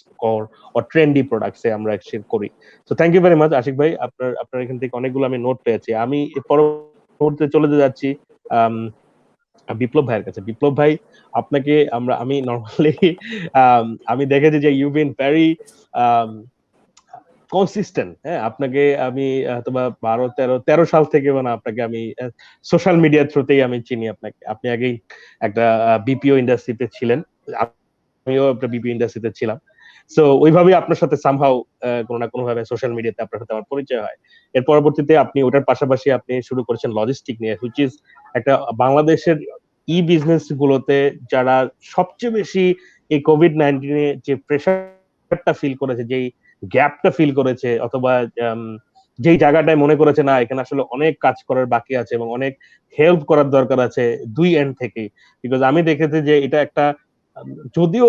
অর ট্রেন্ডি প্রোডাক্টসে আমরা করি। So thank you very much Ashiq ভাই, আপনার এখান থেকে অনেকগুলো আমি নোট পেয়েছি। আমি পরবর্তীতে চলে যাচ্ছি বিপ্লব ভাইয়ের কাছে। বিপ্লব ভাই, আপনাকে আমি নর্মালি আমি দেখেছি যে ইউ বিন ভেরি কনসিস্টেন্ট। হ্যাঁ, আপনাকে আমি হয়তোবা 12-13 সাল থেকে মানে আপনাকে আমি সোশ্যাল মিডিয়ার থ্রুতেই আমি চিনি আপনাকে। আপনি আগেই একটা বিপিও ইন্ডাস্ট্রিতে ছিলেন, আমিও একটা বিপিও ইন্ডাস্ট্রিতে ছিলাম। সো ওইভাবেই আপনার সাথে সামহাউ কোনো না কোনো ভাবে সোশ্যাল মিডিয়াতে আপনার সাথে আমার পরিচয় হয়। এর পরবর্তীতে আপনি ওটার পাশাপাশি আপনি শুরু করেছেন লজিস্টিক নিয়ে, হুইচ ইজ একটা বাংলাদেশের ই বিজনেস গুলোতে যারা সবচেয়ে বেশি এই কোভিড-19 এ যে প্রেশারটা ফিল করেছে, যেই গ্যাপটা ফিল করেছে, অথবা যেই জায়গাটায় মনে করেছে না এখানে আসলে অনেক কাজ করার বাকি আছে এবং অনেক হেল্প করার দরকার আছে দুই এন্ড থেকে। বিকজ আমি দেখেছি যে এটা একটা যদিও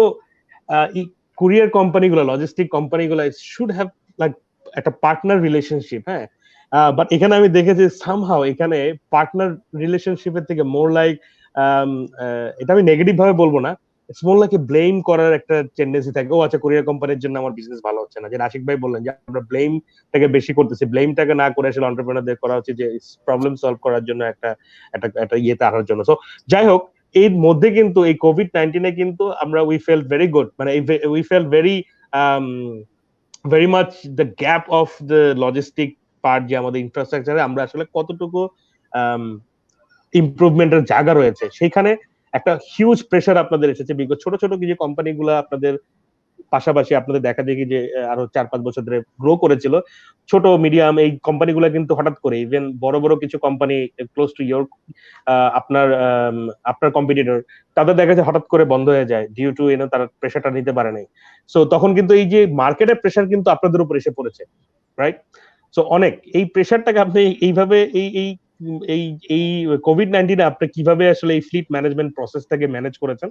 কুরিয়ার কোম্পানিগুলো, লজিস্টিক কোম্পানিগুলো শুড হ্যাভ লাইক একটা পার্টনার রিলেশনশিপ। হ্যাঁ, বাট এখানে আমি দেখেছি সামহাউ এখানে পার্টনার রিলেশনশিপের থেকে মোর লাইক, এটা আমি নেগেটিভ ভাবে বলবো না, ইটস মোর লাইক ব্লেম করার একটা টেন্ডেন্সি থাকে। ও আচ্ছা, কুরিয়ার কোম্পানির জন্য আমার বিজনেস ভালো হচ্ছে না, যে আশিক ভাই বললেন যে আমরা ব্লেমটাকে বেশি করতেছি। ব্লেমটাকে না করে আসলে এন্টারপ্রেনারদের করা হচ্ছে যে প্রবলেম সলভ করার জন্য একটা ইয়েতে আসার জন্য। সো যাই হোক, এর মধ্যে কিন্তু এই কোভিড-19 এ কিন্তু আমরা উই ফেল ভেরি গুড, মানে we fail very much the gap of the logistic part, যে আমাদের ইনফ্রাস্ট্রাকচারে আমরা আসলে কতটুকু ইমপ্রুভমেন্টের জায়গা রয়েছে। সেখানে একটা হিউজ প্রেশার আপনাদের এসেছে। বিগত ছোট ছোট কিছু কোম্পানিগুলো আপনাদের পাশাপাশি আপনাদের দেখা দেখি যে আরো 4-5 বছর ধরে গ্রো করেছিল, ছোট মিডিয়াম এই কোম্পানিগুলো কিন্তু হঠাৎ করে ইভেন বড় বড় কিছু কোম্পানি ক্লোজ টু ইয়োর আপনার কম্পিটিটর, তাদের দেখা যায় হঠাৎ করে বন্ধ হয়ে যায় ডিউ টু তারা প্রেশারটা নিতে পারে নাই। সো তখন কিন্তু এই যে মার্কেটের প্রেশার কিন্তু আপনাদের উপর এসে পড়েছে, রাইট? সো অনেক এই প্রেশারটাকে আপনি এইভাবে এই এই এই এই কোভিড-19 আপনি কিভাবে আসলে এই ফ্লিট ম্যানেজমেন্ট প্রসেসটাকে ম্যানেজ করেছেন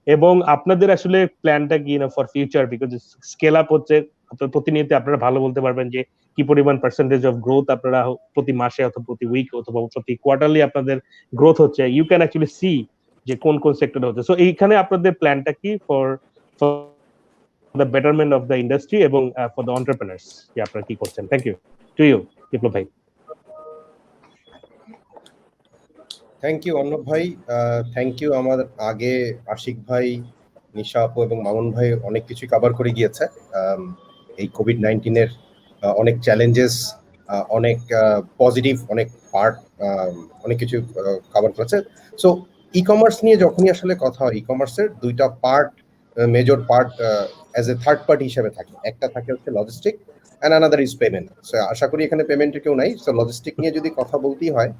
এবং আপনাদের আসলে প্ল্যানটা কি for future, because scale up হচ্ছে, আপনারা প্রতিনিয়ত আপনারা ভালো বলতে পারবেন যে কি পরিমাণ পার্সেন্টেজ অফ গ্রোথ আপনারা প্রতি মাসে অথবা প্রতি উইক অথবা প্রতি কোয়ার্টারলি আপনাদের গ্রোথ হচ্ছে, ইউ ক্যান অ্যাকচুয়ালি সি যে কোন কোন সেক্টরে হচ্ছে। সো এইখানে আপনাদের প্ল্যানটা কি for the betterment of the industry এবং ফর দ্য এন্টারপ্রেনার্স, যে আপনারা কি করছেন? Thank you to you Biplab ভাই। থ্যাংক ইউ অর্ণব ভাই, থ্যাংক ইউ। আমার আগে আশিক ভাই, নিশা আপু এবং মামুন ভাই অনেক কিছু কভার করে গিয়েছে। এই কোভিড-19 অনেক চ্যালেঞ্জেস, অনেক পজিটিভ, অনেক পার্ট, অনেক কিছু কভার করেছে। সো ই কমার্স নিয়ে যখনই আসলে কথা হয়, ই কমার্সের দুইটা part, major part as a third party হিসেবে থাকে। একটা থাকে হচ্ছে logistic and another is payment. So আশা করি এখানে পেমেন্টের কেউ নাই। সো লজিস্টিক নিয়ে যদি কথা বলতেই হয়,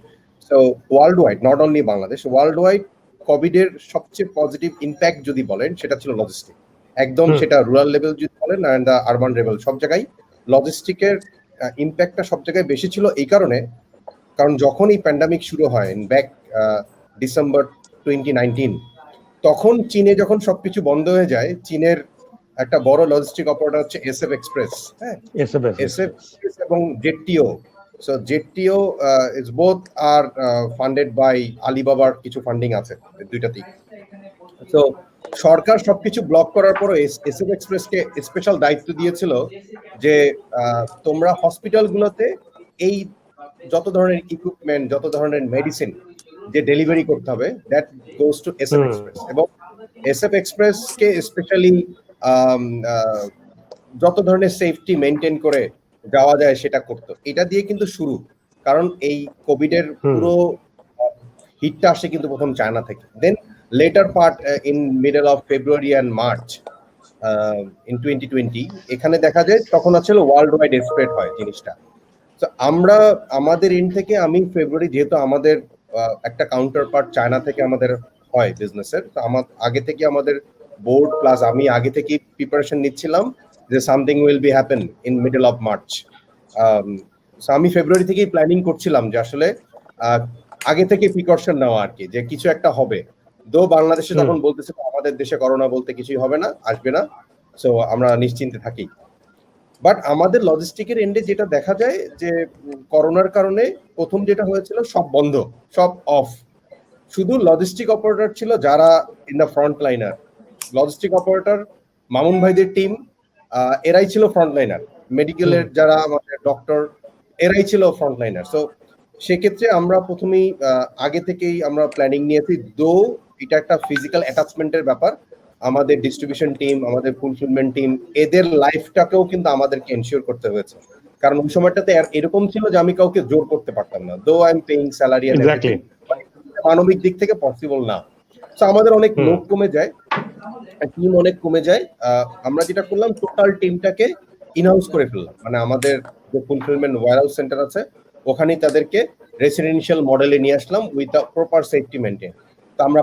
so world wide, not only Bangladesh, world wide কোভিডের সবচেয়ে পজিটিভ ইম্প্যাক্ট যদি বলেন সেটা ছিল লজিস্টিক। একদম সেটা রুরাল লেভেল যদি বলেন অ্যান্ড আরবান লেভেল, সব জায়গায় লজিস্টিকের ইম্প্যাক্টটা সব জায়গায় বেশি ছিল। এই কারণ যখন এই প্যান্ডামিক শুরু হয় ব্যাক ডিসেম্বর 2019, তখন চীনে যখন সবকিছু বন্ধ হয়ে যায়, চীনের একটা বড় লজিস্টিক অপারেটর হচ্ছে এসএফ এক্সপ্রেস, হ্যাঁ, এসএফ এবং ZTO. So ZTO is both are funded by আলিবাবার কিছু ফান্ডিং আছে দুইটাতেই। সো সরকার সবকিছু ব্লক করার পরও এসএফ এক্সপ্রেসকে স্পেশাল দায়িত্ব দিয়েছিল যে তোমরা হসপিটালগুলোতে এই যত ধরনের ইকুইপমেন্ট, যত ধরনের মেডিসিন যে ডেলিভারি করতে হবে, that goes to SF express. এবং এসএফ এক্সপ্রেসকে স্পেশালি যত ধরনের সেফটি মেনটেন করে যাওয়া যায় সেটা করতো। এটা দিয়ে কিন্তু শুরু, কারণ এই কোভিডের পুরো হিটটা আসে কিন্তু প্রথম চায়না থেকে। Then later part in middle of February and March in 2020 এখানে দেখা যায় তখন আসলে ওয়ার্ল্ড ওয়াইড স্প্রেড হয় জিনিসটা। তো আমরা আমাদের এন্ড থেকে, আমি ফেব্রুয়ারি, যেহেতু আমাদের একটা কাউন্টার পার্ট চায়না থেকে আমাদের হয় বিজনেসের, তো আমার আগে থেকে আমাদের বোর্ড প্লাস আমি আগে থেকে প্রিপারেশন নিচ্ছিলাম যে something will be happen in middle of March. আমি ফেব্রুয়ারি থেকেই প্ল্যানিং করছিলাম যে আসলে আগে থেকে প্রিকশন নেওয়া আর কি, যে কিছু একটা হবে। দো বাংলাদেশে তখন বলতেছে আমাদের দেশে করোনা বলতে কিছুই হবে না, আসবে না, সো আমরা নিশ্চিন্তে থাকি। বাট আমাদের লজিস্টিকের এন্ডে যেটা দেখা যায় যে করোনার কারণে প্রথম যেটা হয়েছিল সব বন্ধ, সব অফ। শুধু লজিস্টিক অপারেটর ছিল যারা in the front liner. Logistic operator Mamun ভাইদের টিম, এরাই ছিল ফ্রন্ট লাইনার। মেডিকেলের যারা আমাদের ডক্টর, এরাই ছিল ফ্রন্ট লাইনার। সো সেক্ষেত্রে আমরা প্রথমেই আগে থেকেই আমরা প্ল্যানিং নিয়েছি। দো এটা একটা ফিজিক্যাল অ্যাটাচমেন্টের ব্যাপার, আমাদের ডিস্ট্রিবিউশন টিম, আমাদের ফুলফিলমেন্ট টিম, এদের লাইফটাকেও কিন্তু আমাদেরকে এনশিওর করতে হয়েছে। কারণ ওই সময়টাতে এরকম ছিল যে আমি কাউকে জোর করতে পারতাম না, though I am paying salary, মানবিক দিক থেকে পসিবল না। তো আমাদের অনেক লোক কমে যায়, টিম অনেক কমে যায়। আমরা যেটা করলাম, টোটাল টিমটাকে ইনহাউস করে ফেললাম। মানে আমাদের যে ফুলফিলমেন্ট ওয়্যারহাউস সেন্টার আছে ওখানেই তাদেরকে রেসিডেন্সিয়াল মডেলে নিয়ে আসলাম with the proper safety maintain. তো আমরা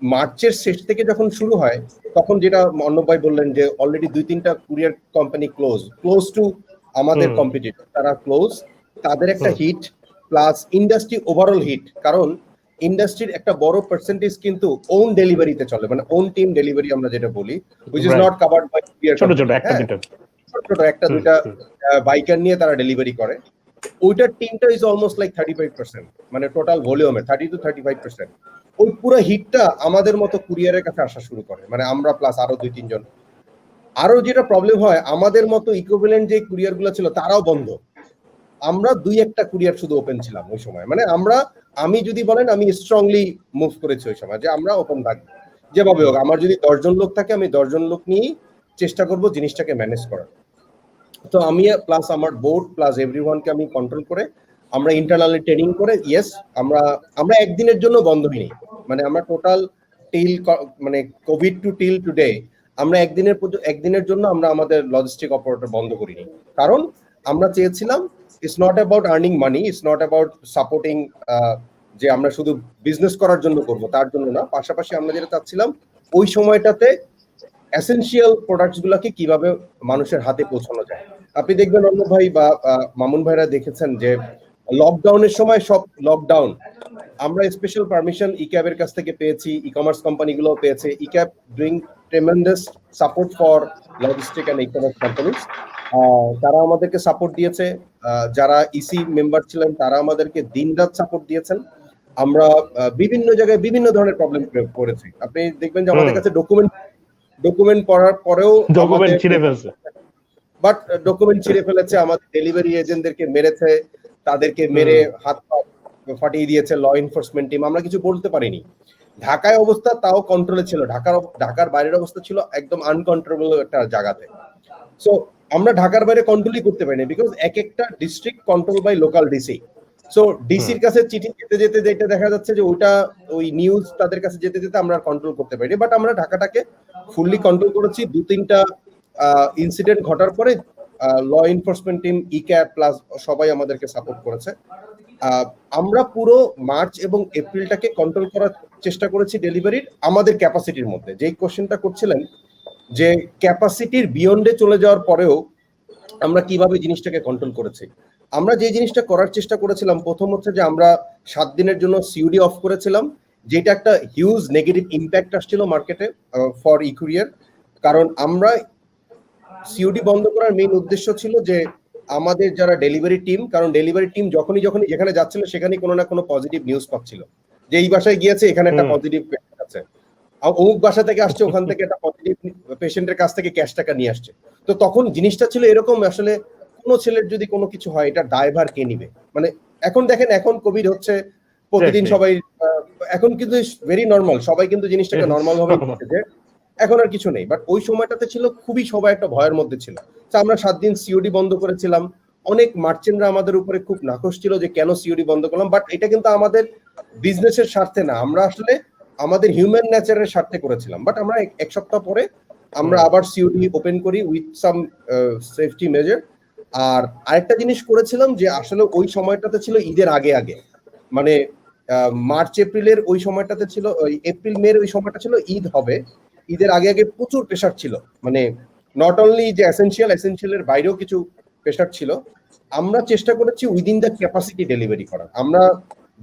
মার্চের শেষ থেকে যখন শুরু হয়, তখন যেটা অর্ণব ভাই বললেন যে অলরেডি 2-3টা কুরিয়ার কোম্পানি ক্লোজ টু আমাদের কম্পিটিটর, তারা ক্লোজ। তাদের একটা hit plus industry overall hit, কারণ ইন্ডাস্ট্রির একটা বড় পার্সেন্টেজ কিন্তু ওন ডেলিভারিতে চলে, মানে ওন টিম ডেলিভারি আমরা যেটা বলি, which is not covered by courier. ছোট একটা দুইটা বাইকার নিয়ে তারা ডেলিভারি করে। ওইটার টিমটা ইজ অলমোস্ট লাইক 35%, মানে টোটাল ভলিউমে 30 to 35%। ওই পুরো হিটটা আমাদের মতো কুরিয়ারের কাছে আসা শুরু করে, মানে আমরা প্লাস আরো 2-3 জন। আরো যেটা প্রবলেম হয়, আমাদের মতো ইকুইভ্যালেন্ট যে কুরিয়ার গুলো ছিল তারাও বন্ধ। আমরা 2-1টা কুরিয়ার শুধু ওপেন ছিলাম ওই সময়। মানে আমি যদি বলেন, আমি স্ট্রংলি মুভ করেছি ওই সময় যে আমরা ওপেন থাকবো যেভাবে হোক। আমার যদি 10 জন লোক থাকে, আমি 10 জন লোক নিয়েই চেষ্টা করব জিনিসটাকে ম্যানেজ করার। তো আমি প্লাস আমার বোর্ড প্লাস এভরিওয়ানকে আমি কন্ট্রোল করে, আমরা ইন্টারনালি ট্রেনিং করে, ইয়েস আমরা একদিনের জন্য বন্ধ হইনি। মানে আমরা টোটাল টিল, মানে কোভিড টু টিল টুডে, আমরা একদিনের জন্য আমরা আমাদের লজিস্টিক অপারেটর বন্ধ করিনি। কারণ আমরা চেয়েছিলাম, it's not about earning money, it's not about supporting, যে আমরা শুধু বিজনেস করার জন্য করব, তার জন্য না। পাশাপাশি আমরা যেটা চাচ্ছিলাম, ওই সময়টাতে এসেনশিয়াল প্রোডাক্টস গুলাকে কিভাবে মানুষের হাতে পৌঁছানো যায়। আপনি দেখবেন অন্য ভাই বা মামুন ভাইরা দেখেছেন যে লকডাউনের সময় সব লকডাউন আমরা স্পেশাল পারমিশন ইক্যাবের কাছ থেকে পেয়েছি, ই কমার্স কোম্পানিগুলো পেয়েছে। E-CAB doing tremendous support for logistic and e commerce companies. তারা আমাদেরকে সাপোর্ট দিয়েছে, যারা ইসি মেম্বার ছিলেন তারা আমাদেরকে দিনরাত সাপোর্ট দিয়েছেন। আমরা বিভিন্ন জায়গায় বিভিন্ন ধরনের প্রবলেম করেছি। আপনি দেখবেন যে আমাদের কাছে ডকুমেন্ট পড়ার পরেও ডকুমেন্ট ছিঁড়ে ফেলছে, বাট ডকুমেন্ট ছিঁড়ে ফেলেছে, আমাদের ডেলিভারি এজেন্টদেরকে মেরেছে, তাদেরকে মেরে হাত পা ফাটিয়ে দিয়েছে ল এনফোর্সমেন্ট টিম। আমরা কিছু বলতে পারিনি। ঢাকায় অবস্থা তাও কন্ট্রোলে ছিল, ঢাকার বাইরের অবস্থা ছিল একদম আনকন্ট্রোলেবল একটা জায়গাতে। সো আমরা ঢাকার বাইরে কন্ট্রোলই করতে পারিনি, বিকজ এক একটা district control by local DC. So ডিসির কাছে চিঠি যেতে যেতে যেটা দেখা যাচ্ছে যে ওই নিউজ তাদের কাছে যেতে যেতে আমরা কন্ট্রোল করতে পারিনি। বাট আমরা ঢাকাটাকে ফুললি কন্ট্রোল করেছি। 2-3টা ইনসিডেন্ট ঘটার পরে law enforcement team, eCAB plus সবাই আমাদেরকে সাপোর্ট করেছে। আমরা পুরো মার্চ এবং এপ্রিলটাকে কন্ট্রোল করার চেষ্টা করেছি ডেলিভারির আমাদের ক্যাপাসিটির মধ্যে। যেই কোশ্চেনটা করছিলেন যে ক্যাপাসিটির বিয়ন্ডে চলে যাওয়ার পরেও আমরা কিভাবে জিনিসটাকে কন্ট্রোল করেছি, আমরা যে জিনিসটা করার চেষ্টা করেছিলাম প্রথম হচ্ছে যে আমরা 7 দিনের জন্য সিওডি অফ করেছিলাম, যেটা একটা হিউজ নেগেটিভ ইম্প্যাক্ট আসছিল মার্কেটে ফর ইকুরিয়ার। কারণ আমরা সিওডি বন্ধ করার মেইন উদ্দেশ্য ছিল যে আমাদের যারা ডেলিভারি টিম, কারণ ডেলিভারি টিম যখনই যেখানে যাচ্ছিল সেখানেই কোনো না কোনো পজিটিভ নিউজ পাচ্ছিল যে এই বাসায় গিয়েছে, এখানে একটা পজিটিভ পেশেন্ট আছে, অমুক বাসা থেকে আসছে, ওখান থেকে একটা পজিটিভ পেশেন্টের কাছ থেকে ক্যাশ টাকা নিয়ে আসছে। তো তখন জিনিসটা ছিল এরকম, আসলে কোনো ছেলের যদি কোনো কিছু হয় এটা দায়ভার কে নিবে। মানে এখন দেখেন, এখন কোভিড হচ্ছে প্রতিদিন সবাই, এখন কিন্তু ভেরি নর্মাল, সবাই কিন্তু জিনিসটাকে নর্মাল ভাবে নিচ্ছে যে এখন আর কিছু নেই। বাট ওই সময়টাতে ছিল খুবই সবাই একটা ভয়ের মধ্যে ছিল। আমরা 7 দিন সিওডি বন্ধ করেছিলাম। অনেক মার্চেন্টরা আমাদের উপরে খুব নাখোশ ছিল যে কেন সিওডি বন্ধ করলাম। বাট এটা কিন্তু আমাদের বিজনেসের স্বার্থে না, আমরা আসলে আমাদের হিউম্যান নেচারের স্বার্থে করেছিলাম। বাট আমরা এক সপ্তাহ পরে আমরা আবার সিওডি ওপেন করি উইথ সাম সেফটি মেজার। আর আরেকটা জিনিস করেছিলাম যে আসলে ওই সময়টাতে ছিল ঈদের আগে আগে, মানে মার্চ এপ্রিলের ওই সময়টাতে ছিল, এপ্রিল মের ওই সময়টা ছিল ঈদ হবে, ঈদের আগে আগে প্রচুর প্রেশার ছিল। মানে নট অনলি যে এসেনশিয়ালের বাইরেও কিছু প্রেশার ছিল। আমরা চেষ্টা করেছি উইদিন দ্য ক্যাপাসিটি ডেলিভারি করার। আমরা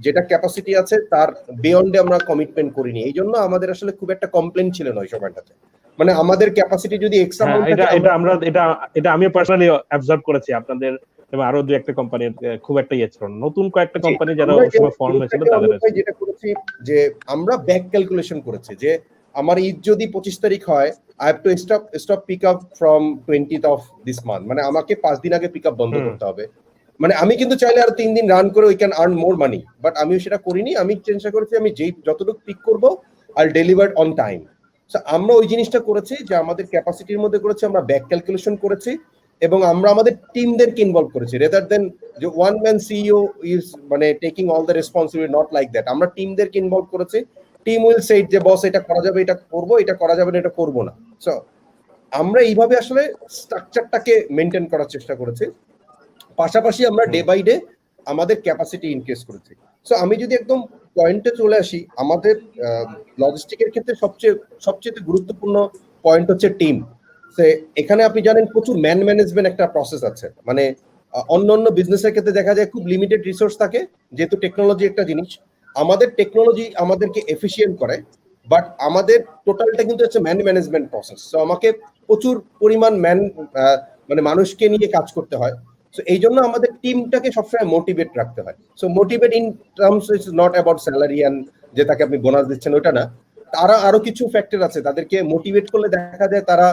যেটা ক্যাপাসিটি আছে তার বিয়ন্ডে আমরা কমিটমেন্ট করিনি। এই জন্য আমাদের আসলে খুব একটা কমপ্লেন ছিল না ওই সময়টাতে। মানে আমাদের ক্যাপাসিটি যদি এক্সট্রা এটা আমি পার্সোনালি অবজার্ভ করেছি আপনাদের এবং আরো দুই একটা কোম্পানির খুব একটা ইয়ে ছিল, নতুন কয়েকটা কোম্পানি যারা ওই সময় ফর্ম হয়েছিল তাদের যেটা করেছি যে আমরা ব্যাক ক্যালকুলেশন করেছি যে আমার ঈদ যদি 25 তারিখ হয়, I have to stop pick up from 20th of this month, মানে আমাকে 5 দিন আগে পিক আপ বন্ধ করতে হবে। মানে আমি কিন্তু চাইলে আর 3 দিন রান করে we can earn more money, but আমি সেটা করিনি। আমি চেষ্টা করেছি আমি যতটুকু পিক করবো আই ডেলিভার অন টাইম। আমরা ওই জিনিসটা করেছি যে আমাদের ক্যাপাসিটির মধ্যে করেছি, আমরা ব্যাক ক্যালকুলেশন করেছি এবং আমরা আমাদের টিমদেরকে ইনভলভ করেছি, রেদার দেন যে ওয়ান ম্যান সিইও ইজ মানে taking all the responsibility, not like that. আমরা টিমদেরকে ইনভলভ করেছি। টিম উইল সে যে বস এটা করা যাবে, এটা করবো, এটা করা যাবে না, এটা করবো না। সো আমরা এইভাবে আসলে স্ট্রাকচারটাকে মেনটেন করার চেষ্টা করেছি। পাশাপাশি আমরা ডে বাই ডে আমাদের ক্যাপাসিটি ইনক্রিজ করেছি। সো আমি যদি একদম পয়েন্টে চলে আসি, আমাদের লজিস্টিকের ক্ষেত্রে সবচেয়ে গুরুত্বপূর্ণ পয়েন্ট হচ্ছে টিম। এখানে আপনি জানেন প্রচুর ম্যানেজমেন্ট একটা প্রসেস আছে। মানে অন্য বিজনেসের ক্ষেত্রে দেখা যায় খুব লিমিটেড রিসোর্স থাকে, যেহেতু টেকনোলজি একটা জিনিস। আমাদের টেকনোলজি আমাদেরকে এফিশিয়েন্ট করে, বাট আমাদের টোটালটা কিন্তু হচ্ছে ম্যানেজমেন্ট প্রসেস। সো আমাকে প্রচুর পরিমাণ মানে মানুষকে নিয়ে কাজ করতে হয়। সো এই জন্য আমাদের টিমটাকে সবসময় মোটিভেট রাখতে হয়। So motivate in terms is not about salary and যে তাকে আপনি বোনাস দিচ্ছেন ওটা না, তারা আরো কিছু ফ্যাক্টর আছে। তাদেরকে মোটিভেট করলে দেখা যায় তারা